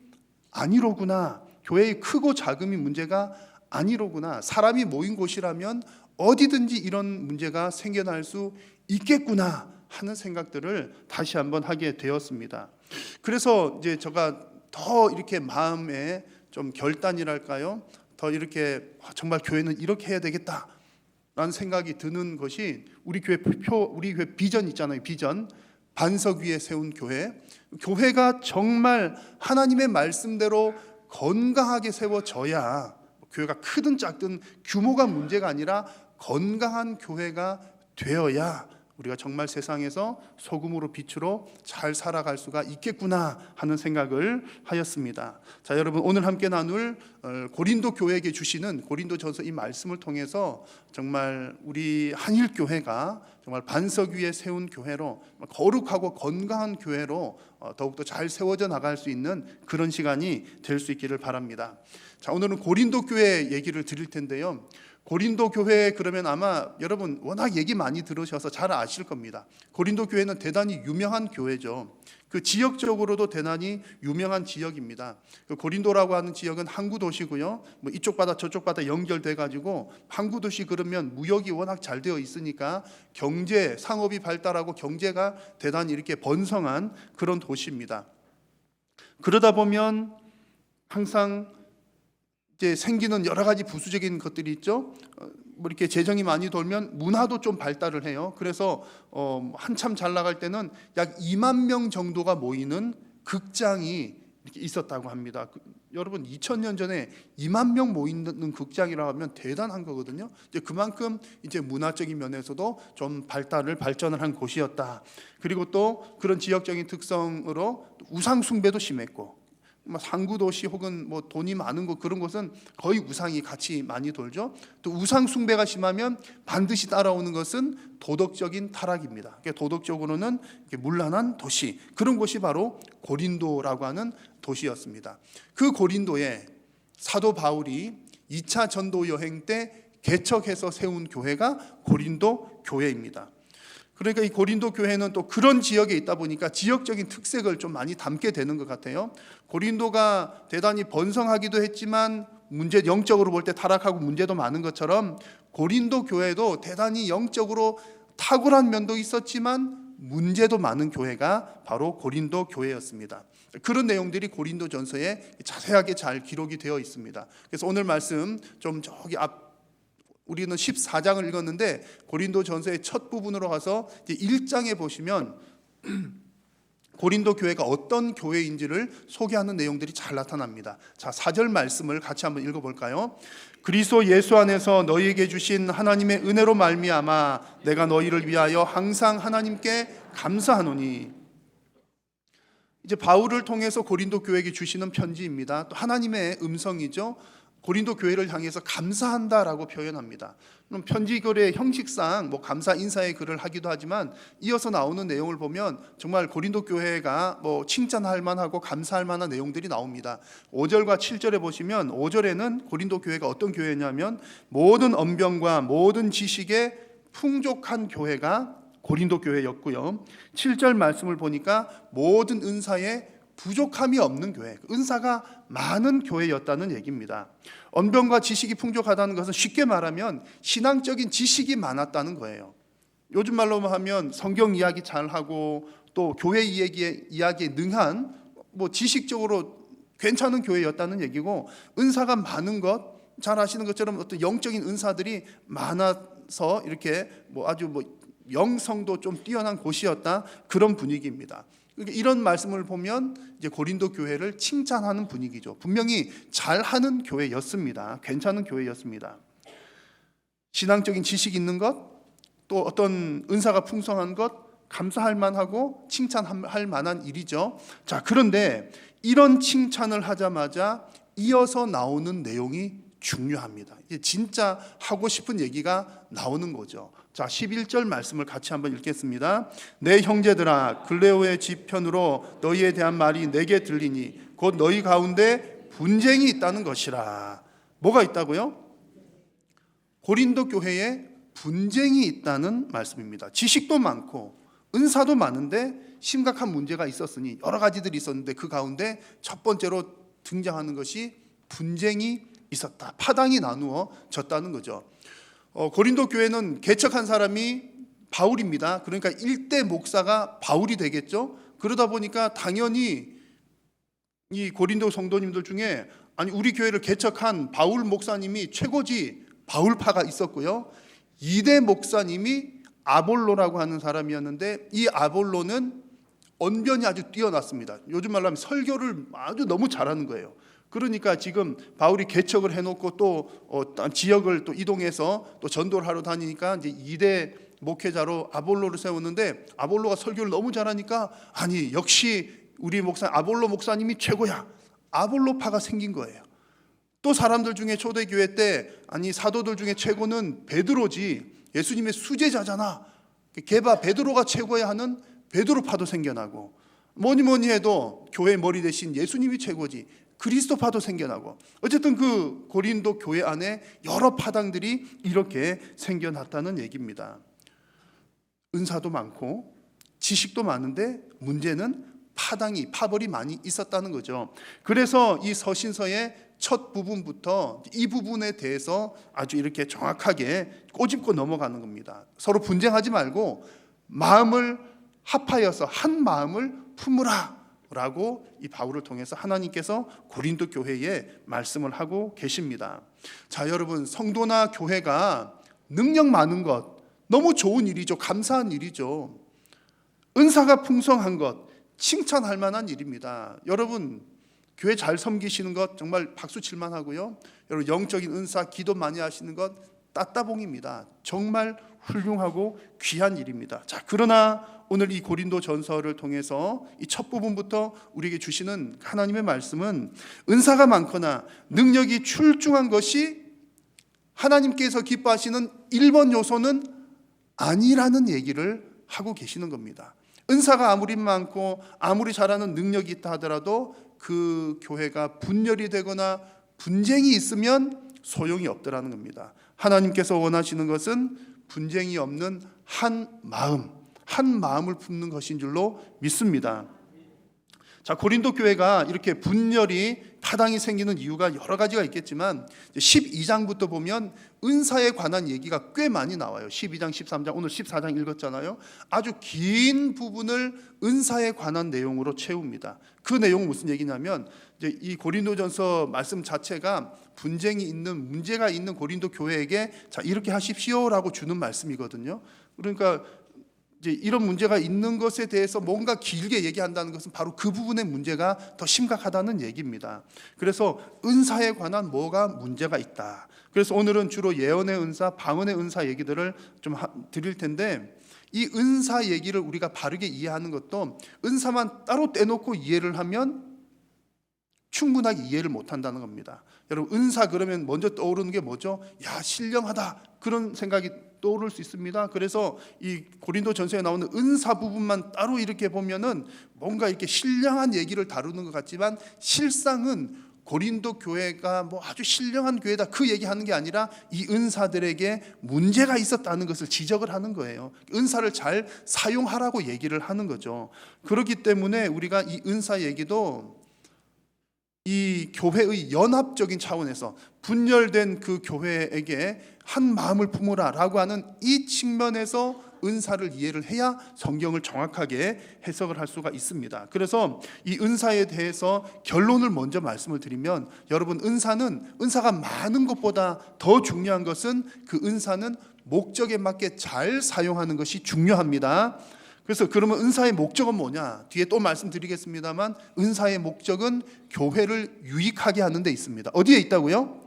아니로구나. 교회의 크고 작음이 문제가 아니로구나. 사람이 모인 곳이라면 어디든지 이런 문제가 생겨날 수 있겠구나 하는 생각들을 다시 한번 하게 되었습니다. 그래서 이제 제가 더 이렇게 마음에 좀 결단이랄까요? 더 이렇게 정말 교회는 이렇게 해야 되겠다. 라는 생각이 드는 것이 우리 교회 비전 있잖아요. 비전. 반석 위에 세운 교회. 교회가 정말 하나님의 말씀대로 건강하게 세워져야 교회가 크든 작든 규모가 문제가 아니라 건강한 교회가 되어야 우리가 정말 세상에서 소금으로 빛으로 잘 살아갈 수가 있겠구나 하는 생각을 하였습니다. 자, 여러분 오늘 함께 나눌 고린도 교회에게 주시는 고린도전서 이 말씀을 통해서 정말 우리 한일교회가 정말 반석 위에 세운 교회로 거룩하고 건강한 교회로 더욱더 잘 세워져 나갈 수 있는 그런 시간이 될 수 있기를 바랍니다. 자, 오늘은 고린도 교회 얘기를 드릴 텐데요. 고린도 교회 그러면 아마 여러분 워낙 얘기 많이 들으셔서 잘 아실 겁니다. 고린도 교회는 대단히 유명한 교회죠. 그 지역적으로도 대단히 유명한 지역입니다. 그 고린도라고 하는 지역은 항구 도시고요. 뭐 이쪽 바다 저쪽 바다 연결돼 가지고 항구 도시 그러면 무역이 워낙 잘 되어 있으니까 경제 상업이 발달하고 경제가 대단히 이렇게 번성한 그런 도시입니다. 그러다 보면 항상 이제 생기는 여러 가지 부수적인 것들이 있죠. 뭐 이렇게 재정이 많이 돌면 문화도 좀 발달을 해요. 그래서 한참 잘 나갈 때는 약 2만 명 정도가 모이는 극장이 이렇게 있었다고 합니다. 여러분 2000년 전에 2만 명 모이는 극장이라고 하면 대단한 거거든요. 이제 그만큼 이제 문화적인 면에서도 좀 발전을 한 곳이었다. 그리고 또 그런 지역적인 특성으로 우상 숭배도 심했고. 상구 도시 혹은 뭐 돈이 많은 곳 그런 곳은 거의 우상이 같이 많이 돌죠. 또 우상 숭배가 심하면 반드시 따라오는 것은 도덕적인 타락입니다. 그러니까 도덕적으로는 문란한 도시 그런 곳이 바로 고린도라고 하는 도시였습니다. 그 고린도에 사도 바울이 2차 전도 여행 때 개척해서 세운 교회가 고린도 교회입니다. 그러니까 이 고린도 교회는 또 그런 지역에 있다 보니까 지역적인 특색을 좀 많이 담게 되는 것 같아요. 고린도가 대단히 번성하기도 했지만 영적으로 볼 때 타락하고 문제도 많은 것처럼 고린도 교회도 대단히 영적으로 탁월한 면도 있었지만 문제도 많은 교회가 바로 고린도 교회였습니다. 그런 내용들이 고린도전서에 자세하게 잘 기록이 되어 있습니다. 그래서 오늘 말씀 좀 저기 우리는 14장을 읽었는데 고린도전서의 첫 부분으로 가서 이제 1장에 보시면 고린도 교회가 어떤 교회인지를 소개하는 내용들이 잘 나타납니다. 자, 4절 말씀을 같이 한번 읽어볼까요? 그리스도 예수 안에서 너희에게 주신 하나님의 은혜로 말미암아 내가 너희를 위하여 항상 하나님께 감사하노니. 이제 바울을 통해서 고린도 교회에게 주시는 편지입니다. 또 하나님의 음성이죠. 고린도 교회를 향해서 감사한다라고 표현합니다. 그럼 편지 글의 형식상 뭐 감사 인사의 글을 하기도 하지만 이어서 나오는 내용을 보면 정말 고린도 교회가 뭐 칭찬할 만하고 감사할 만한 내용들이 나옵니다. 5절과 7절에 보시면 5절에는 고린도 교회가 어떤 교회냐면 모든 언변과 모든 지식에 풍족한 교회가 고린도 교회였고요. 7절 말씀을 보니까 모든 은사에 부족함이 없는 교회, 은사가 많은 교회였다는 얘기입니다. 언변과 지식이 풍족하다는 것은 쉽게 말하면 신앙적인 지식이 많았다는 거예요. 요즘 말로 하면 성경 이야기 잘하고 또 교회 이야기에 능한 뭐 지식적으로 괜찮은 교회였다는 얘기고, 은사가 많은 것, 잘 아시는 것처럼 어떤 영적인 은사들이 많아서 이렇게 뭐 아주 뭐 영성도 좀 뛰어난 곳이었다, 그런 분위기입니다. 이런 말씀을 보면 이제 고린도 교회를 칭찬하는 분위기죠. 분명히 잘하는 교회였습니다. 괜찮은 교회였습니다. 신앙적인 지식 있는 것, 또 어떤 은사가 풍성한 것, 감사할 만하고 칭찬할 만한 일이죠. 자, 그런데 이런 칭찬을 하자마자 이어서 나오는 내용이 중요합니다. 이제 진짜 하고 싶은 얘기가 나오는 거죠. 자, 11절 말씀을 같이 한번 읽겠습니다. 내 형제들아, 글레오의 집편으로 너희에 대한 말이 내게 들리니 곧 너희 가운데 분쟁이 있다는 것이라. 뭐가 있다고요? 고린도 교회에 분쟁이 있다는 말씀입니다. 지식도 많고 은사도 많은데 심각한 문제가 있었으니, 여러 가지들이 있었는데 그 가운데 첫 번째로 등장하는 것이 분쟁이 있었다. 파당이 나누어졌다는 거죠. 고린도 교회는 개척한 사람이 바울입니다. 그러니까 일대 목사가 바울이 되겠죠. 그러다 보니까 당연히 이 고린도 성도님들 중에 아니 우리 교회를 개척한 바울 목사님이 최고지, 바울파가 있었고요. 2대 목사님이 아볼로라고 하는 사람이었는데 이 아볼로는 언변이 아주 뛰어났습니다. 요즘 말로 하면 설교를 아주 너무 잘하는 거예요. 그러니까 지금 바울이 개척을 해놓고 또 지역을 또 이동해서 또 전도를 하러 다니니까 이제 2대 목회자로 아볼로를 세웠는데, 아볼로가 설교를 너무 잘하니까 아니 역시 우리 아볼로 목사님이 최고야, 아볼로파가 생긴 거예요. 또 사람들 중에 초대교회 때 아니 사도들 중에 최고는 베드로지, 예수님의 수제자잖아, 게바 베드로가 최고야 하는 베드로파도 생겨나고, 뭐니 해도 교회 머리 대신 예수님이 최고지, 그리스도파도 생겨나고, 어쨌든 그 고린도 교회 안에 여러 파당들이 이렇게 생겨났다는 얘기입니다. 은사도 많고 지식도 많은데 문제는 파벌이 많이 있었다는 거죠. 그래서 이 서신서의 첫 부분부터 이 부분에 대해서 아주 이렇게 정확하게 꼬집고 넘어가는 겁니다. 서로 분쟁하지 말고 마음을 합하여서 한 마음을 품으라 라고 이 바울을 통해서 하나님께서 고린도 교회에 말씀을 하고 계십니다. 자, 여러분, 성도나 교회가 능력 많은 것 너무 좋은 일이죠. 감사한 일이죠. 은사가 풍성한 것 칭찬할 만한 일입니다. 여러분, 교회 잘 섬기시는 것 정말 박수 칠만 하고요. 여러분, 영적인 은사 기도 많이 하시는 것 따따봉입니다. 정말 훌륭하고 귀한 일입니다. 자, 그러나 오늘 이 고린도 전서를 통해서 이 첫 부분부터 우리에게 주시는 하나님의 말씀은 은사가 많거나 능력이 출중한 것이 하나님께서 기뻐하시는 1번 요소는 아니라는 얘기를 하고 계시는 겁니다. 은사가 아무리 많고 아무리 잘하는 능력이 있다 하더라도 그 교회가 분열이 되거나 분쟁이 있으면 소용이 없더라는 겁니다. 하나님께서 원하시는 것은 분쟁이 없는 한 마음을 품는 것인 줄로 믿습니다. 자, 고린도 교회가 이렇게 분열이 파당이 생기는 이유가 여러 가지가 있겠지만 12장부터 보면 은사에 관한 얘기가 꽤 많이 나와요. 12장, 13장, 오늘 14장 읽었잖아요. 아주 긴 부분을 은사에 관한 내용으로 채웁니다. 그 내용은 무슨 얘기냐면 이제 이 고린도전서 말씀 자체가 분쟁이 있는, 문제가 있는 고린도 교회에게 자, 이렇게 하십시오라고 주는 말씀이거든요. 그러니까 이제 이런 문제가 있는 것에 대해서 뭔가 길게 얘기한다는 것은 바로 그 부분의 문제가 더 심각하다는 얘기입니다. 그래서 은사에 관한 뭐가 문제가 있다. 그래서 오늘은 주로 예언의 은사, 방언의 은사 얘기들을 좀 드릴 텐데, 이 은사 얘기를 우리가 바르게 이해하는 것도 은사만 따로 떼놓고 이해를 하면 충분하게 이해를 못한다는 겁니다. 여러분, 은사 그러면 먼저 떠오르는 게 뭐죠? 야, 신령하다, 그런 생각이 떠오를 수 있습니다. 그래서 이 고린도 전서에 나오는 은사 부분만 따로 이렇게 보면은 뭔가 이렇게 신령한 얘기를 다루는 것 같지만, 실상은 고린도 교회가 뭐 아주 신령한 교회다, 그 얘기하는 게 아니라 이 은사들에게 문제가 있었다는 것을 지적을 하는 거예요. 은사를 잘 사용하라고 얘기를 하는 거죠. 그렇기 때문에 우리가 이 은사 얘기도 이 교회의 연합적인 차원에서 분열된 그 교회에게 한 마음을 품으라라고 하는 이 측면에서 은사를 이해를 해야 성경을 정확하게 해석을 할 수가 있습니다. 그래서 이 은사에 대해서 결론을 먼저 말씀을 드리면, 여러분, 은사가 많은 것보다 더 중요한 것은 그 은사는 목적에 맞게 잘 사용하는 것이 중요합니다. 그래서 그러면 은사의 목적은 뭐냐? 뒤에 또 말씀드리겠습니다만, 은사의 목적은 교회를 유익하게 하는 데 있습니다. 어디에 있다고요?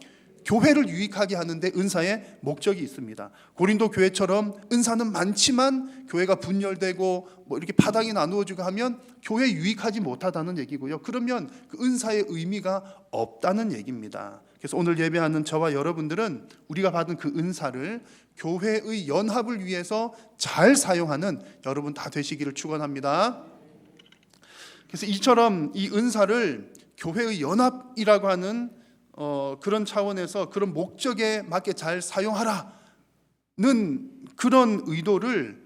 교회를 유익하게 하는데 은사의 목적이 있습니다. 고린도 교회처럼 은사는 많지만 교회가 분열되고 뭐 이렇게 파당이 나누어지고 하면 교회에 유익하지 못하다는 얘기고요. 그러면 그 은사의 의미가 없다는 얘기입니다. 그래서 오늘 예배하는 저와 여러분들은 우리가 받은 그 은사를 교회의 연합을 위해서 잘 사용하는 여러분 다 되시기를 축원합니다. 그래서 이처럼 이 은사를 교회의 연합이라고 하는 그런 차원에서 그런 목적에 맞게 잘 사용하라는 그런 의도를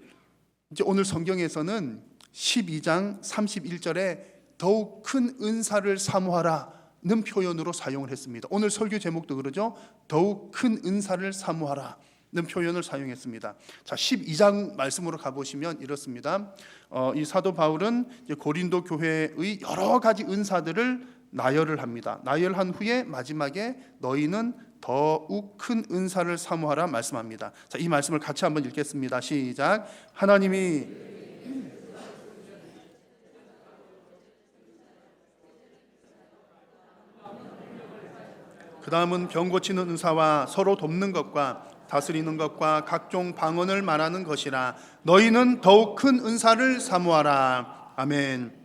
이제 오늘 성경에서는 12장 31절에 더욱 큰 은사를 사모하라는 표현으로 사용을 했습니다. 오늘 설교 제목도 그러죠. 더욱 큰 은사를 사모하라는 표현을 사용했습니다. 자, 12장 말씀으로 가보시면 이렇습니다. 이 사도 바울은 이제 고린도 교회의 여러 가지 은사들을 나열을 합니다. 나열한 후에 마지막에 너희는 더욱 큰 은사를 사모하라 말씀합니다. 자, 이 말씀을 같이 한번 읽겠습니다. 시작. 하나님이 그 다음은 병 고치는 은사와 서로 돕는 것과 다스리는 것과 각종 방언을 말하는 것이라. 너희는 더욱 큰 은사를 사모하라. 아멘.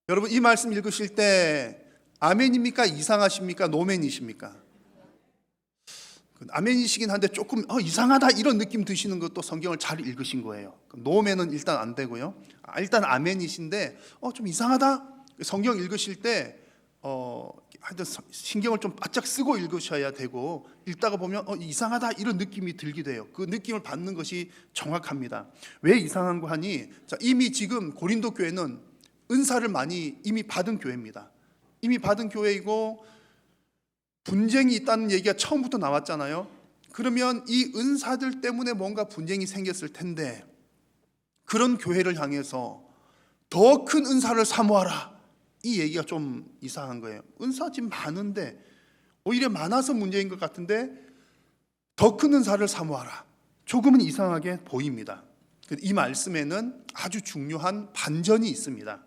여러분, 이 말씀 읽으실 때 아멘입니까? 이상하십니까? 노멘이십니까? 아멘이시긴 한데 조금 이상하다 이런 느낌 드시는 것도 성경을 잘 읽으신 거예요. 노멘은 일단 안 되고요. 일단 아멘이신데 좀 이상하다? 성경 읽으실 때 하여튼 신경을 좀 바짝 쓰고 읽으셔야 되고, 읽다가 보면 이상하다 이런 느낌이 들기도 해요. 그 느낌을 받는 것이 정확합니다. 왜 이상한 거 하니? 자, 이미 지금 고린도 교회는 은사를 많이 이미 받은 교회입니다. 이미 받은 교회이고 분쟁이 있다는 얘기가 처음부터 나왔잖아요. 그러면 이 은사들 때문에 뭔가 분쟁이 생겼을 텐데, 그런 교회를 향해서 더 큰 은사를 사모하라, 이 얘기가 좀 이상한 거예요. 은사 지금 많은데, 오히려 많아서 문제인 것 같은데 더 큰 은사를 사모하라, 조금은 이상하게 보입니다. 이 말씀에는 아주 중요한 반전이 있습니다.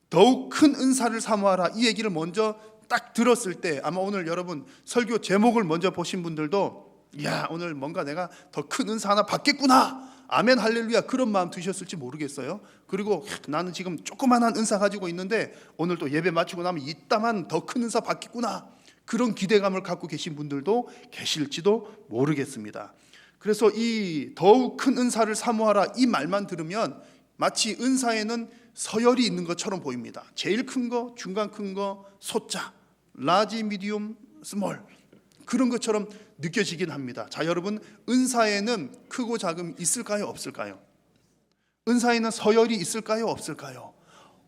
더욱 큰 은사를 사모하라, 이 얘기를 먼저 딱 들었을 때, 아마 오늘 여러분 설교 제목을 먼저 보신 분들도 야, 오늘 뭔가 내가 더 큰 은사 하나 받겠구나, 아멘 할렐루야, 그런 마음 드셨을지 모르겠어요. 그리고 나는 지금 조그만한 은사 가지고 있는데 오늘 또 예배 마치고 나면 이따만 더 큰 은사 받겠구나, 그런 기대감을 갖고 계신 분들도 계실지도 모르겠습니다. 그래서 이 더욱 큰 은사를 사모하라, 이 말만 들으면 마치 은사에는 서열이 있는 것처럼 보입니다. 제일 큰 거, 중간 큰 거, 소자, 라지, 미디움, 스몰, 그런 것처럼 느껴지긴 합니다. 자, 여러분, 은사에는 크고 작음이 있을까요? 없을까요? 은사에는 서열이 있을까요? 없을까요?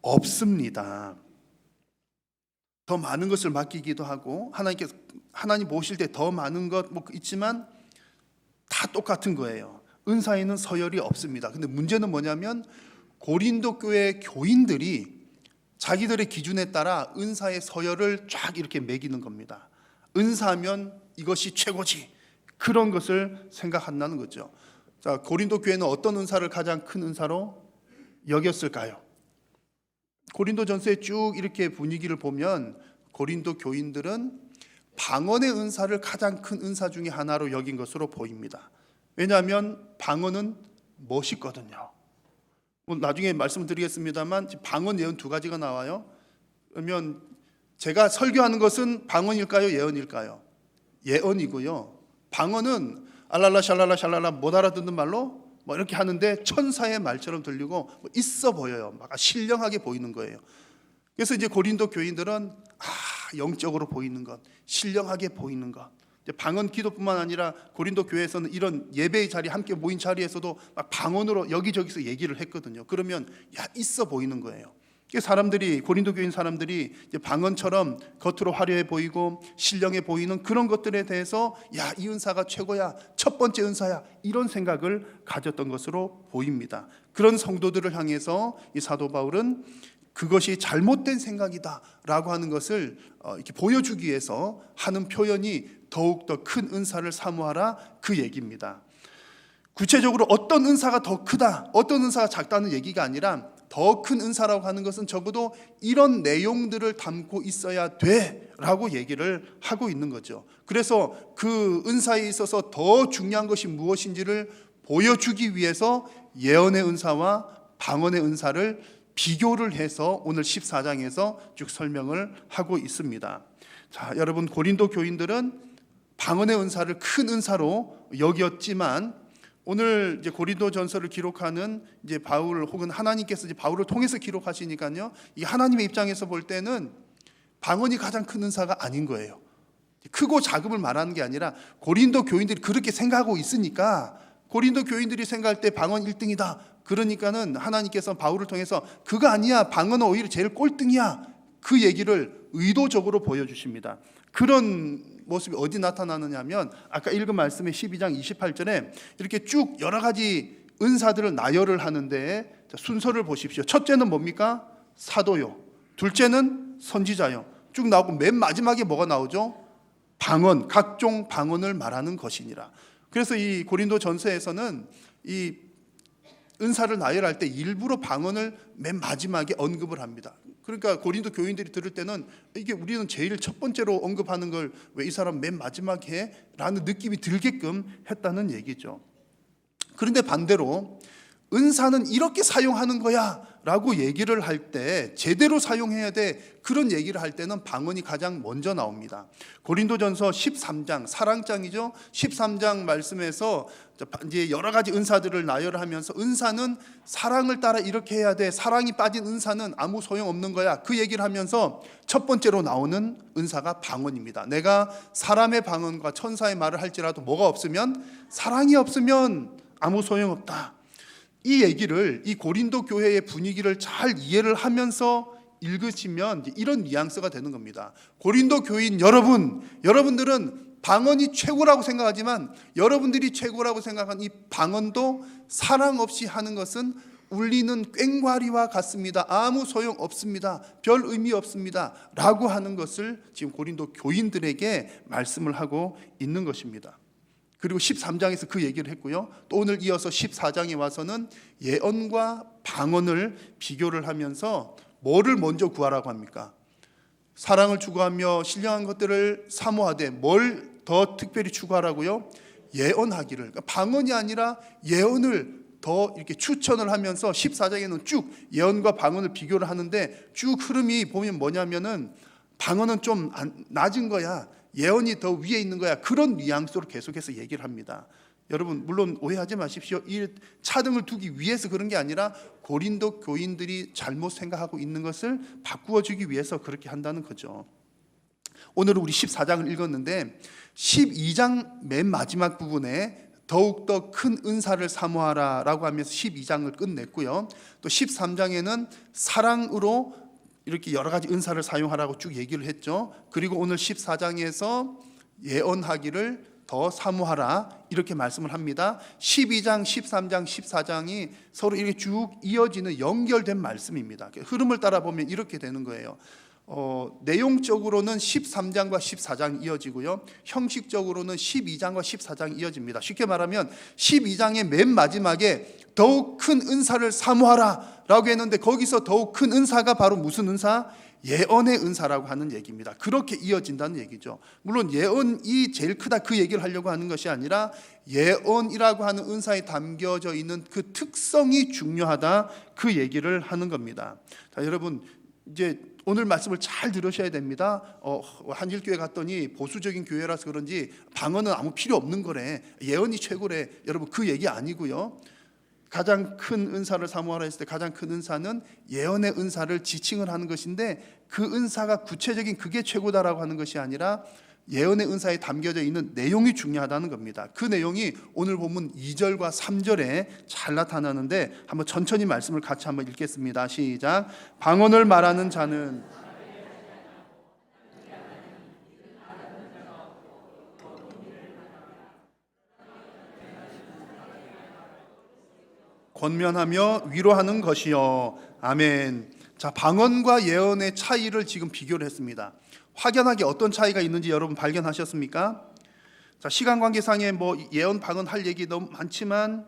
없습니다. 더 많은 것을 맡기기도 하고 하나님 보실 때 더 많은 것 뭐 있지만 다 똑같은 거예요. 은사에는 서열이 없습니다. 근데 문제는 뭐냐면 고린도 교회 교인들이 자기들의 기준에 따라 은사의 서열을 쫙 이렇게 매기는 겁니다. 은사하면 이것이 최고지, 그런 것을 생각한다는 거죠. 자, 고린도 교회는 어떤 은사를 가장 큰 은사로 여겼을까요? 고린도전서에 쭉 이렇게 분위기를 보면 고린도 교인들은 방언의 은사를 가장 큰 은사 중에 하나로 여긴 것으로 보입니다. 왜냐하면 방언은 멋있거든요. 나중에 말씀드리겠습니다만 방언, 예언 두 가지가 나와요. 그러면 제가 설교하는 것은 방언일까요, 예언일까요? 예언이고요. 방언은 알랄라 샬랄라 샬랄라 못 알아듣는 말로 뭐 이렇게 하는데 천사의 말처럼 들리고 있어 보여요. 막 신령하게 보이는 거예요. 그래서 이제 고린도 교인들은 영적으로 보이는 것, 신령하게 보이는 것. 방언 기도뿐만 아니라 고린도 교회에서는 이런 예배의 자리, 함께 모인 자리에서도 막 방언으로 여기저기서 얘기를 했거든요. 그러면 있어 보이는 거예요. 사람들이, 고린도 교인 사람들이 이제 방언처럼 겉으로 화려해 보이고 신령해 보이는 그런 것들에 대해서 이 은사가 최고야, 첫 번째 은사야, 이런 생각을 가졌던 것으로 보입니다. 그런 성도들을 향해서 이 사도 바울은 그것이 잘못된 생각이다라고 하는 것을 이렇게 보여주기 위해서 하는 표현이 더욱더 큰 은사를 사모하라, 그 얘기입니다. 구체적으로 어떤 은사가 더 크다, 어떤 은사가 작다는 얘기가 아니라 더 큰 은사라고 하는 것은 적어도 이런 내용들을 담고 있어야 돼라고 얘기를 하고 있는 거죠. 그래서 그 은사에 있어서 더 중요한 것이 무엇인지를 보여주기 위해서 예언의 은사와 방언의 은사를 비교를 해서 오늘 14장에서 쭉 설명을 하고 있습니다. 자, 여러분, 고린도 교인들은 방언의 은사를 큰 은사로 여겼지만 오늘 이제 고린도전서를 기록하는 이제 바울, 혹은 하나님께서 이제 바울을 통해서 기록하시니까요, 이 하나님의 입장에서 볼 때는 방언이 가장 큰 은사가 아닌 거예요. 크고 작음을 말하는 게 아니라 고린도 교인들이 그렇게 생각하고 있으니까, 고린도 교인들이 생각할 때 방언 1등이다. 그러니까는 하나님께서 바울을 통해서 그거 아니야, 방언은 오히려 제일 꼴등이야, 그 얘기를 의도적으로 보여주십니다. 그런 모습이 어디 나타나느냐 하면 아까 읽은 말씀의 12장 28절에 이렇게 쭉 여러 가지 은사들을 나열을 하는데, 순서를 보십시오. 첫째는 뭡니까? 사도요. 둘째는 선지자요. 쭉 나오고 맨 마지막에 뭐가 나오죠? 방언, 각종 방언을 말하는 것이니라. 그래서 이 고린도 전서에서는 이 은사를 나열할 때 일부러 방언을 맨 마지막에 언급을 합니다. 그러니까 고린도 교인들이 들을 때는 이게 우리는 제일 첫 번째로 언급하는 걸 왜 이 사람 맨 마지막에 해? 라는 느낌이 들게끔 했다는 얘기죠. 그런데 반대로 은사는 이렇게 사용하는 거야 라고 얘기를 할 때, 제대로 사용해야 돼, 그런 얘기를 할 때는 방언이 가장 먼저 나옵니다. 고린도전서 13장, 사랑장이죠. 13장 말씀에서 이제 여러 가지 은사들을 나열하면서 은사는 사랑을 따라 이렇게 해야 돼, 사랑이 빠진 은사는 아무 소용없는 거야, 그 얘기를 하면서 첫 번째로 나오는 은사가 방언입니다. 내가 사람의 방언과 천사의 말을 할지라도 뭐가 없으면, 사랑이 없으면 아무 소용없다. 이 얘기를, 이 고린도 교회의 분위기를 잘 이해를 하면서 읽으시면 이런 뉘앙스가 되는 겁니다. 고린도 교인 여러분들은 방언이 최고라고 생각하지만 여러분들이 최고라고 생각한 이 방언도 사랑 없이 하는 것은 울리는 꽹과리와 같습니다. 아무 소용 없습니다. 별 의미 없습니다. 라고 하는 것을 지금 고린도 교인들에게 말씀을 하고 있는 것입니다. 그리고 13장에서 그 얘기를 했고요. 또 오늘 이어서 14장에 와서는 예언과 방언을 비교를 하면서 뭐를 먼저 구하라고 합니까? 사랑을 추구하며 신령한 것들을 사모하되 뭘 더 특별히 추구하라고요? 예언하기를. 그러니까 방언이 아니라 예언을 더 이렇게 추천을 하면서 14장에는 쭉 예언과 방언을 비교를 하는데, 쭉 흐름이 보면 뭐냐면은 방언은 좀 낮은 거야, 예언이 더 위에 있는 거야, 그런 뉘앙스로 계속해서 얘기를 합니다. 여러분, 물론 오해하지 마십시오. 이 차등을 두기 위해서 그런 게 아니라 고린도 교인들이 잘못 생각하고 있는 것을 바꾸어 주기 위해서 그렇게 한다는 거죠. 오늘은 우리 14장을 읽었는데 12장 맨 마지막 부분에 더욱더 큰 은사를 사모하라라고 하면서 12장을 끝냈고요. 또 13장에는 사랑으로 이렇게 여러 가지 은사를 사용하라고 쭉 얘기를 했죠. 그리고 오늘 14장에서 예언하기를 더 사모하라 이렇게 말씀을 합니다. 12장, 13장, 14장이 서로 이렇게 쭉 이어지는 연결된 말씀입니다. 흐름을 따라 보면 이렇게 되는 거예요. 내용적으로는 13장과 14장 이어지고요. 형식적으로는 12장과 14장이 이어집니다. 쉽게 말하면 12장의 맨 마지막에 더욱 큰 은사를 사모하라 라고 했는데 거기서 더욱 큰 은사가 바로 무슨 은사? 예언의 은사라고 하는 얘기입니다. 그렇게 이어진다는 얘기죠. 물론 예언이 제일 크다 그 얘기를 하려고 하는 것이 아니라 예언이라고 하는 은사에 담겨져 있는 그 특성이 중요하다 그 얘기를 하는 겁니다. 자, 여러분 이제 오늘 말씀을 잘 들으셔야 됩니다. 한길교회 갔더니 보수적인 교회라서 그런지 방언은 아무 필요 없는 거래. 예언이 최고래. 여러분 그 얘기 아니고요. 가장 큰 은사를 사모하라 했을 때 가장 큰 은사는 예언의 은사를 지칭을 하는 것인데 그 은사가 구체적인 그게 최고다라고 하는 것이 아니라 예언의 은사에 담겨져 있는 내용이 중요하다는 겁니다. 그 내용이 오늘 본문 2절과 3절에 잘 나타나는데 한번 천천히 말씀을 같이 한번 읽겠습니다. 시작. 방언을 말하는 자는 권면하며 위로하는 것이요. 아멘. 자, 방언과 예언의 차이를 지금 비교를 했습니다. 확연하게 어떤 차이가 있는지 여러분 발견하셨습니까? 자, 시간 관계상에 뭐 예언 방언 할 얘기 너무 많지만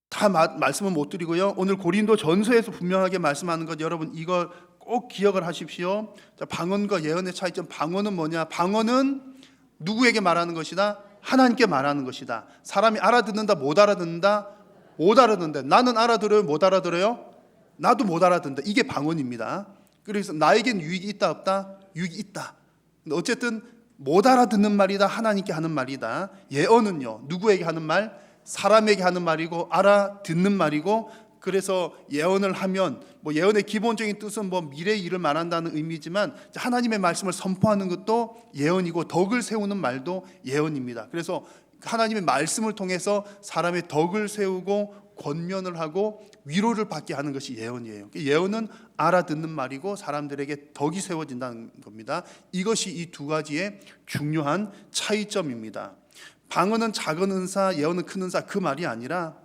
다 말씀은 못 드리고요. 오늘 고린도 전서에서 분명하게 말씀하는 것 여러분 이거 꼭 기억을 하십시오. 자, 방언과 예언의 차이점. 방언은 뭐냐? 방언은 누구에게 말하는 것이다? 하나님께 말하는 것이다. 사람이 알아듣는다, 못 알아듣는다? 못 알아듣는다. 나는 알아들어요, 못 알아들어요? 나도 못 알아듣는다. 이게 방언입니다. 그래서 나에겐 유익이 있다, 없다? 유익이 있다. 근데 어쨌든 못 알아듣는 말이다, 하나님께 하는 말이다. 예언은요, 누구에게 하는 말? 사람에게 하는 말이고 알아듣는 말이고, 그래서 예언을 하면 뭐 예언의 기본적인 뜻은 뭐 미래의 일을 말한다는 의미지만 하나님의 말씀을 선포하는 것도 예언이고 덕을 세우는 말도 예언입니다. 그래서 하나님의 말씀을 통해서 사람의 덕을 세우고 권면을 하고 위로를 받게 하는 것이 예언이에요. 예언은 알아듣는 말이고 사람들에게 덕이 세워진다는 겁니다. 이것이 이 두 가지의 중요한 차이점입니다. 방언은 작은 은사, 예언은 큰 은사 그 말이 아니라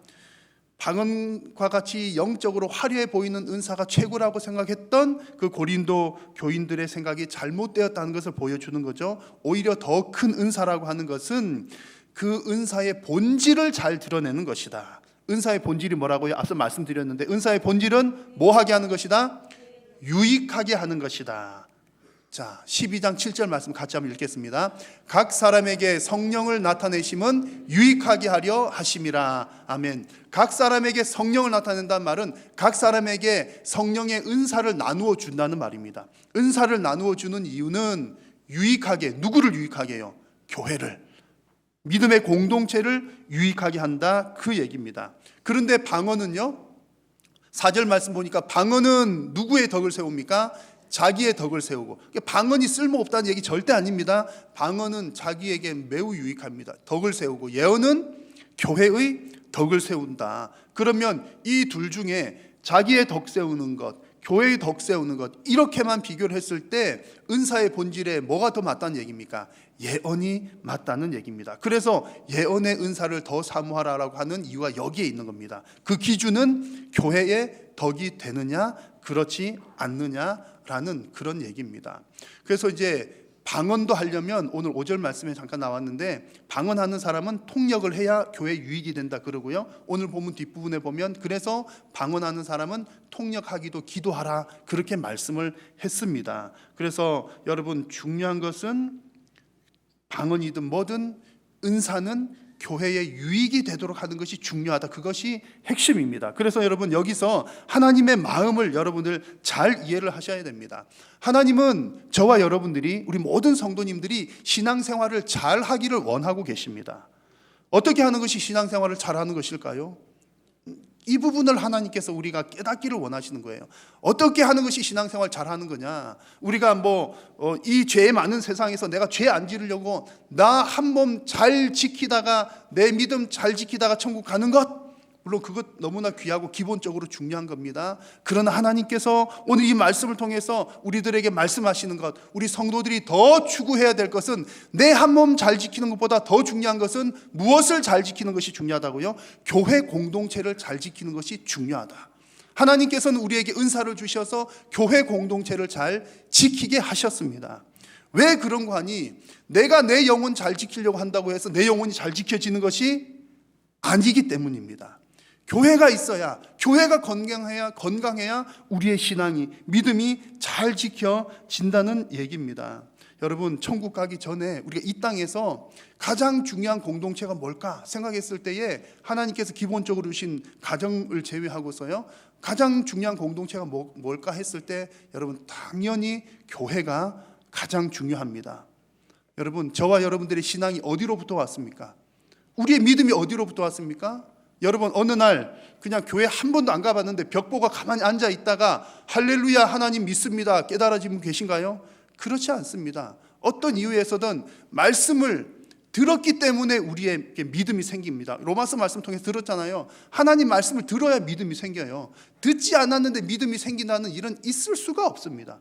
방언과 같이 영적으로 화려해 보이는 은사가 최고라고 생각했던 그 고린도 교인들의 생각이 잘못되었다는 것을 보여주는 거죠. 오히려 더 큰 은사라고 하는 것은 그 은사의 본질을 잘 드러내는 것이다. 은사의 본질이 뭐라고요? 앞서 말씀드렸는데 은사의 본질은 뭐 하게 하는 것이다? 유익하게 하는 것이다. 자, 12장 7절 말씀 같이 한번 읽겠습니다. 각 사람에게 성령을 나타내심은 유익하게 하려 하심이라. 아멘. 각 사람에게 성령을 나타낸다는 말은 각 사람에게 성령의 은사를 나누어 준다는 말입니다. 은사를 나누어 주는 이유는 유익하게, 누구를 유익하게 해요? 교회를, 믿음의 공동체를 유익하게 한다 그 얘기입니다. 그런데 방언은요, 4절 말씀 보니까 방언은 누구의 덕을 세웁니까? 자기의 덕을 세우고. 방언이 쓸모없다는 얘기 절대 아닙니다. 방언은 자기에게 매우 유익합니다. 덕을 세우고. 예언은 교회의 덕을 세운다. 그러면 이 둘 중에 자기의 덕 세우는 것, 교회의 덕 세우는 것 이렇게만 비교를 했을 때 은사의 본질에 뭐가 더 맞다는 얘기입니까? 예언이 맞다는 얘기입니다. 그래서 예언의 은사를 더 사모하라라고 하는 이유가 여기에 있는 겁니다. 그 기준은 교회의 덕이 되느냐 그렇지 않느냐라는 그런 얘기입니다. 그래서 이제 방언도 하려면 오늘 5절 말씀에 잠깐 나왔는데 방언하는 사람은 통역을 해야 교회 유익이 된다 그러고요. 오늘 본문 뒷부분에 보면 그래서 방언하는 사람은 통역하기도 기도하라 그렇게 말씀을 했습니다. 그래서 여러분 중요한 것은 방언이든 뭐든 은사는 교회의 유익이 되도록 하는 것이 중요하다. 그것이 핵심입니다. 그래서 여러분 여기서 하나님의 마음을 여러분들 잘 이해를 하셔야 됩니다. 하나님은 저와 여러분들이 우리 모든 성도님들이 신앙생활을 잘 하기를 원하고 계십니다. 어떻게 하는 것이 신앙생활을 잘 하는 것일까요? 이 부분을 하나님께서 우리가 깨닫기를 원하시는 거예요. 어떻게 하는 것이 신앙생활 잘하는 거냐? 우리가 이 죄 많은 세상에서 내가 죄 안 지르려고 나 한 몸 잘 지키다가 내 믿음 잘 지키다가 천국 가는 것, 물론 그것 너무나 귀하고 기본적으로 중요한 겁니다. 그러나 하나님께서 오늘 이 말씀을 통해서 우리들에게 말씀하시는 것, 우리 성도들이 더 추구해야 될 것은 내 한 몸 잘 지키는 것보다 더 중요한 것은 무엇을 잘 지키는 것이 중요하다고요? 교회 공동체를 잘 지키는 것이 중요하다. 하나님께서는 우리에게 은사를 주셔서 교회 공동체를 잘 지키게 하셨습니다. 왜 그런 거 하니? 내가 내 영혼 잘 지키려고 한다고 해서 내 영혼이 잘 지켜지는 것이 아니기 때문입니다. 교회가 있어야, 교회가 건강해야 우리의 신앙이, 믿음이 잘 지켜진다는 얘기입니다. 여러분, 천국 가기 전에 우리가 이 땅에서 가장 중요한 공동체가 뭘까 생각했을 때에 하나님께서 기본적으로 주신 가정을 제외하고서요, 가장 중요한 공동체가 뭘까 했을 때 여러분, 당연히 교회가 가장 중요합니다. 여러분, 저와 여러분들의 신앙이 어디로부터 왔습니까? 우리의 믿음이 어디로부터 왔습니까? 여러분, 어느 날 그냥 교회 한 번도 안 가봤는데 벽 보고 가만히 앉아 있다가 할렐루야 하나님 믿습니다 깨달아진 분 계신가요? 그렇지 않습니다. 어떤 이유에서든 말씀을 들었기 때문에 우리의 믿음이 생깁니다. 로마서 말씀 통해서 들었잖아요. 하나님 말씀을 들어야 믿음이 생겨요. 듣지 않았는데 믿음이 생긴다는 일은 있을 수가 없습니다.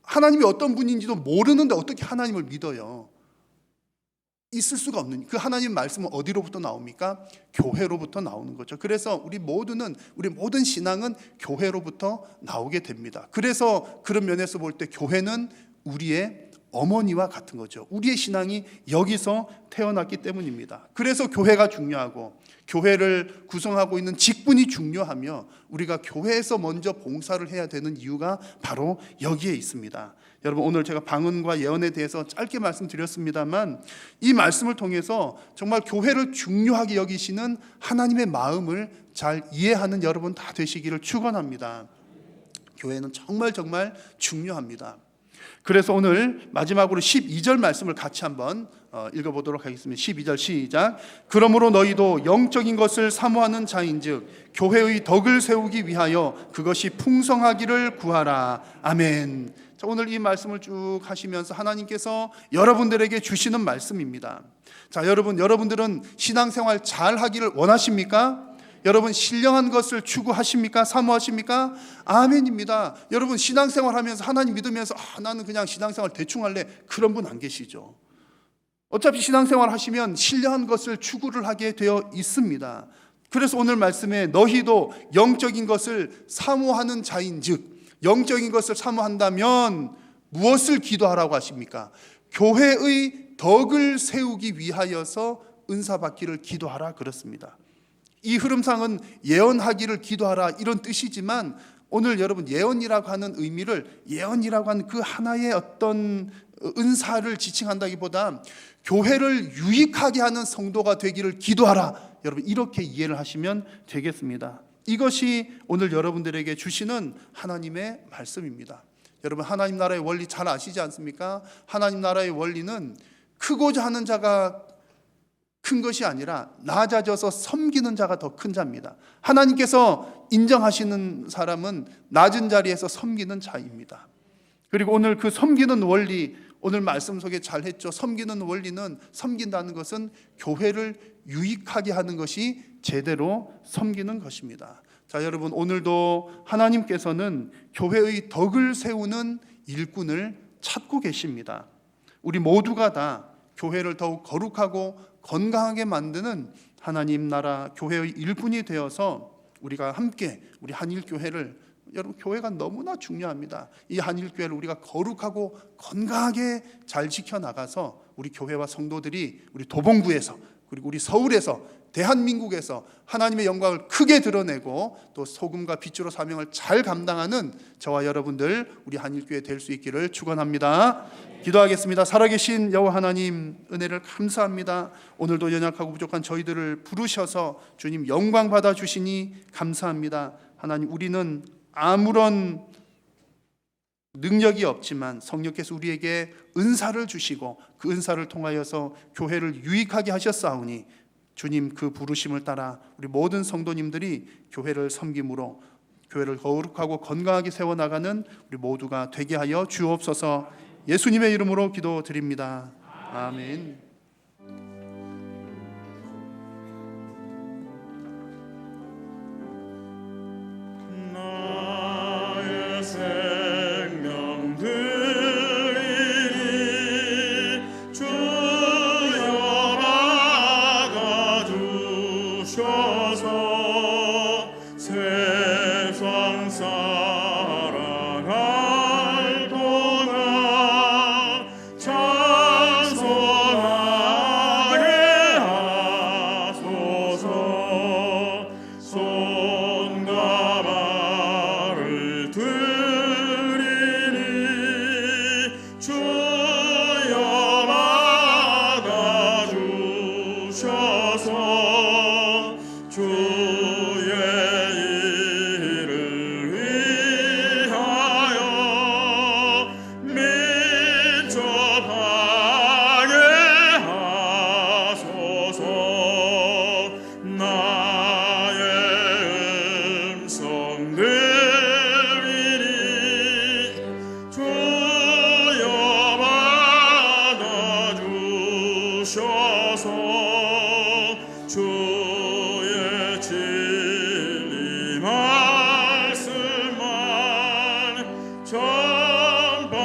하나님이 어떤 분인지도 모르는데 어떻게 하나님을 믿어요? 있을 수가 없는, 그 하나님 말씀은 어디로부터 나옵니까? 교회로부터 나오는 거죠. 그래서 우리 모든 신앙은 교회로부터 나오게 됩니다. 그래서 그런 면에서 볼 때 교회는 우리의 어머니와 같은 거죠. 우리의 신앙이 여기서 태어났기 때문입니다. 그래서 교회가 중요하고 교회를 구성하고 있는 직분이 중요하며 우리가 교회에서 먼저 봉사를 해야 되는 이유가 바로 여기에 있습니다. 여러분, 오늘 제가 방언과 예언에 대해서 짧게 말씀드렸습니다만 이 말씀을 통해서 정말 교회를 중요하게 여기시는 하나님의 마음을 잘 이해하는 여러분 다 되시기를 축원합니다. 교회는 정말 중요합니다. 그래서 오늘 마지막으로 12절 말씀을 같이 한번 읽어보도록 하겠습니다. 12절 시작. 그러므로 너희도 영적인 것을 사모하는 자인즉 교회의 덕을 세우기 위하여 그것이 풍성하기를 구하라. 아멘. 자, 오늘 이 말씀을 쭉 하시면서 하나님께서 여러분들에게 주시는 말씀입니다. 자, 여러분들은 신앙생활 잘 하기를 원하십니까? 여러분, 신령한 것을 추구하십니까? 사모하십니까? 아멘입니다. 여러분, 신앙생활 하면서 하나님 믿으면서 나는 그냥 신앙생활 대충 할래, 그런 분 안 계시죠? 어차피 신앙생활 하시면 신령한 것을 추구를 하게 되어 있습니다. 그래서 오늘 말씀에 너희도 영적인 것을 사모하는 자인즉, 영적인 것을 사모한다면 무엇을 기도하라고 하십니까? 교회의 덕을 세우기 위하여서 은사 받기를 기도하라 그렇습니다. 이 흐름상은 예언하기를 기도하라 이런 뜻이지만 오늘 여러분, 예언이라고 하는 의미를, 예언이라고 하는 그 하나의 어떤 은사를 지칭한다기보다 교회를 유익하게 하는 성도가 되기를 기도하라, 여러분 이렇게 이해를 하시면 되겠습니다. 이것이 오늘 여러분들에게 주시는 하나님의 말씀입니다. 여러분, 하나님 나라의 원리 잘 아시지 않습니까? 하나님 나라의 원리는 크고자 하는 자가 큰 것이 아니라 낮아져서 섬기는 자가 더 큰 자입니다. 하나님께서 인정하시는 사람은 낮은 자리에서 섬기는 자입니다. 그리고 오늘 그 섬기는 원리, 오늘 말씀 속에 잘 했죠. 섬기는 원리는, 섬긴다는 것은 교회를 유익하게 하는 것이 제대로 섬기는 것입니다. 자, 여러분, 오늘도 하나님께서는 교회의 덕을 세우는 일꾼을 찾고 계십니다. 우리 모두가 다 교회를 더욱 거룩하고 건강하게 만드는 하나님 나라 교회의 일꾼이 되어서 우리가 함께 우리 한일교회를, 여러분 교회가 너무나 중요합니다. 이 한일교회를 우리가 거룩하고 건강하게 잘 지켜나가서 우리 교회와 성도들이 우리 도봉구에서, 그리고 우리 서울에서, 대한민국에서 하나님의 영광을 크게 드러내고 또 소금과 빛으로 사명을 잘 감당하는 저와 여러분들 우리 한일교회 될 수 있기를 축원합니다. 기도하겠습니다. 살아계신 여호와 하나님, 은혜를 감사합니다. 오늘도 연약하고 부족한 저희들을 부르셔서 주님 영광 받아 주시니 감사합니다. 하나님, 우리는 아무런 능력이 없지만 성령께서 우리에게 은사를 주시고 그 은사를 통하여서 교회를 유익하게 하셨사오니 주님 그 부르심을 따라 우리 모든 성도님들이 교회를 섬김으로 교회를 거룩하고 건강하게 세워나가는 우리 모두가 되게 하여 주옵소서. 예수님의 이름으로 기도드립니다. 아멘. 나의 생명 드리니 주여 받아주셔서 세상 살아갈 동안 찬송하게 하소서. 손과 발을 드리니 주여 받아주셔서 주의 일을 위하여 민첩하게 하소서. 나의 음성 들리니 주여 받아주셔서 주의 진리 말씀만 전파하게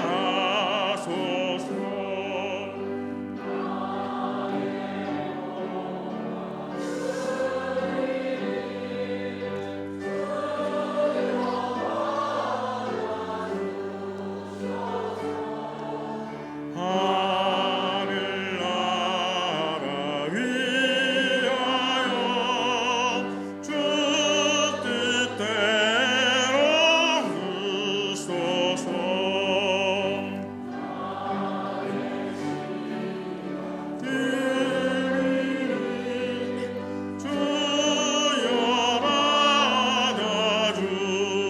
하소서. 하늘나라 위하여 주 뜻대로 하소서. 주여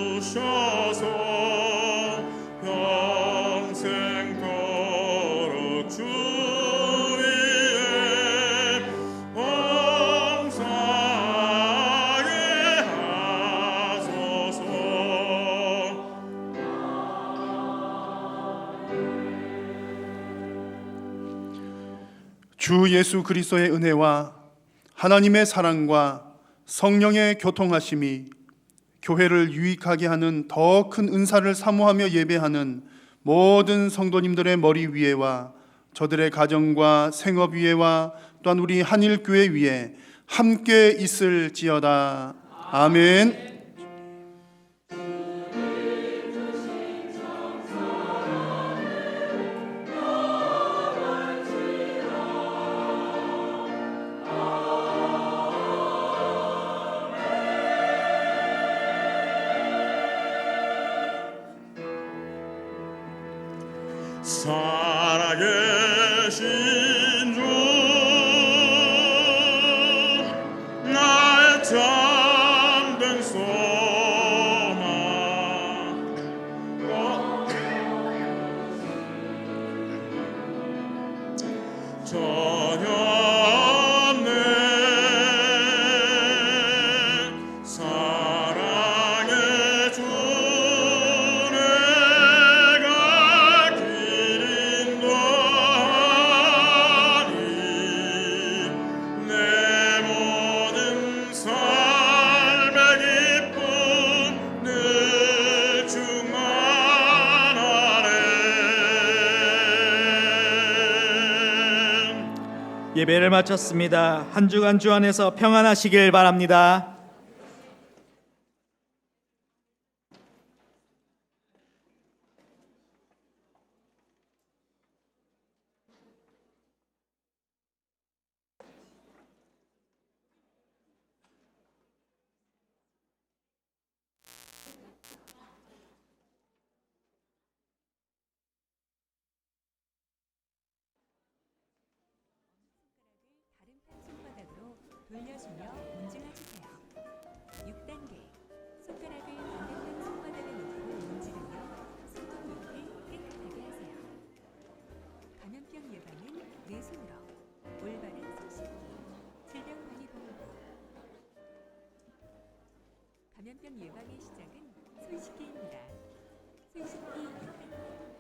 받아주셔서 평생토록 주 위에 봉사하게 하소서. 주 예수 그리스도의 은혜와 하나님의 사랑과 성령의 교통하심이 교회를 유익하게 하는 더 큰 은사를 사모하며 예배하는 모든 성도님들의 머리 위에와 저들의 가정과 생업 위에와 또한 우리 한일교회 위에 함께 있을지어다. 아멘. 살아계신 주 나의 참된 소망 전혀 없네. 사랑의 주 내가 길 인도하니 내 모든 삶의 기쁨 늘 충만하네. 예배를 마쳤습니다. 한 주간 주 안에서 평안하시길 바랍니다. 다른 편 손바닥으로 돌려주며 문질러주세요. 6단계. 손가락을 반대편 손바닥에 놓고 문지르며 손톱 밑을 깨끗하게 하세요. 감염병 예방은 내 손으로. 감염병 예방의 시작은 손 씻기입니다. 손 씻기 600년.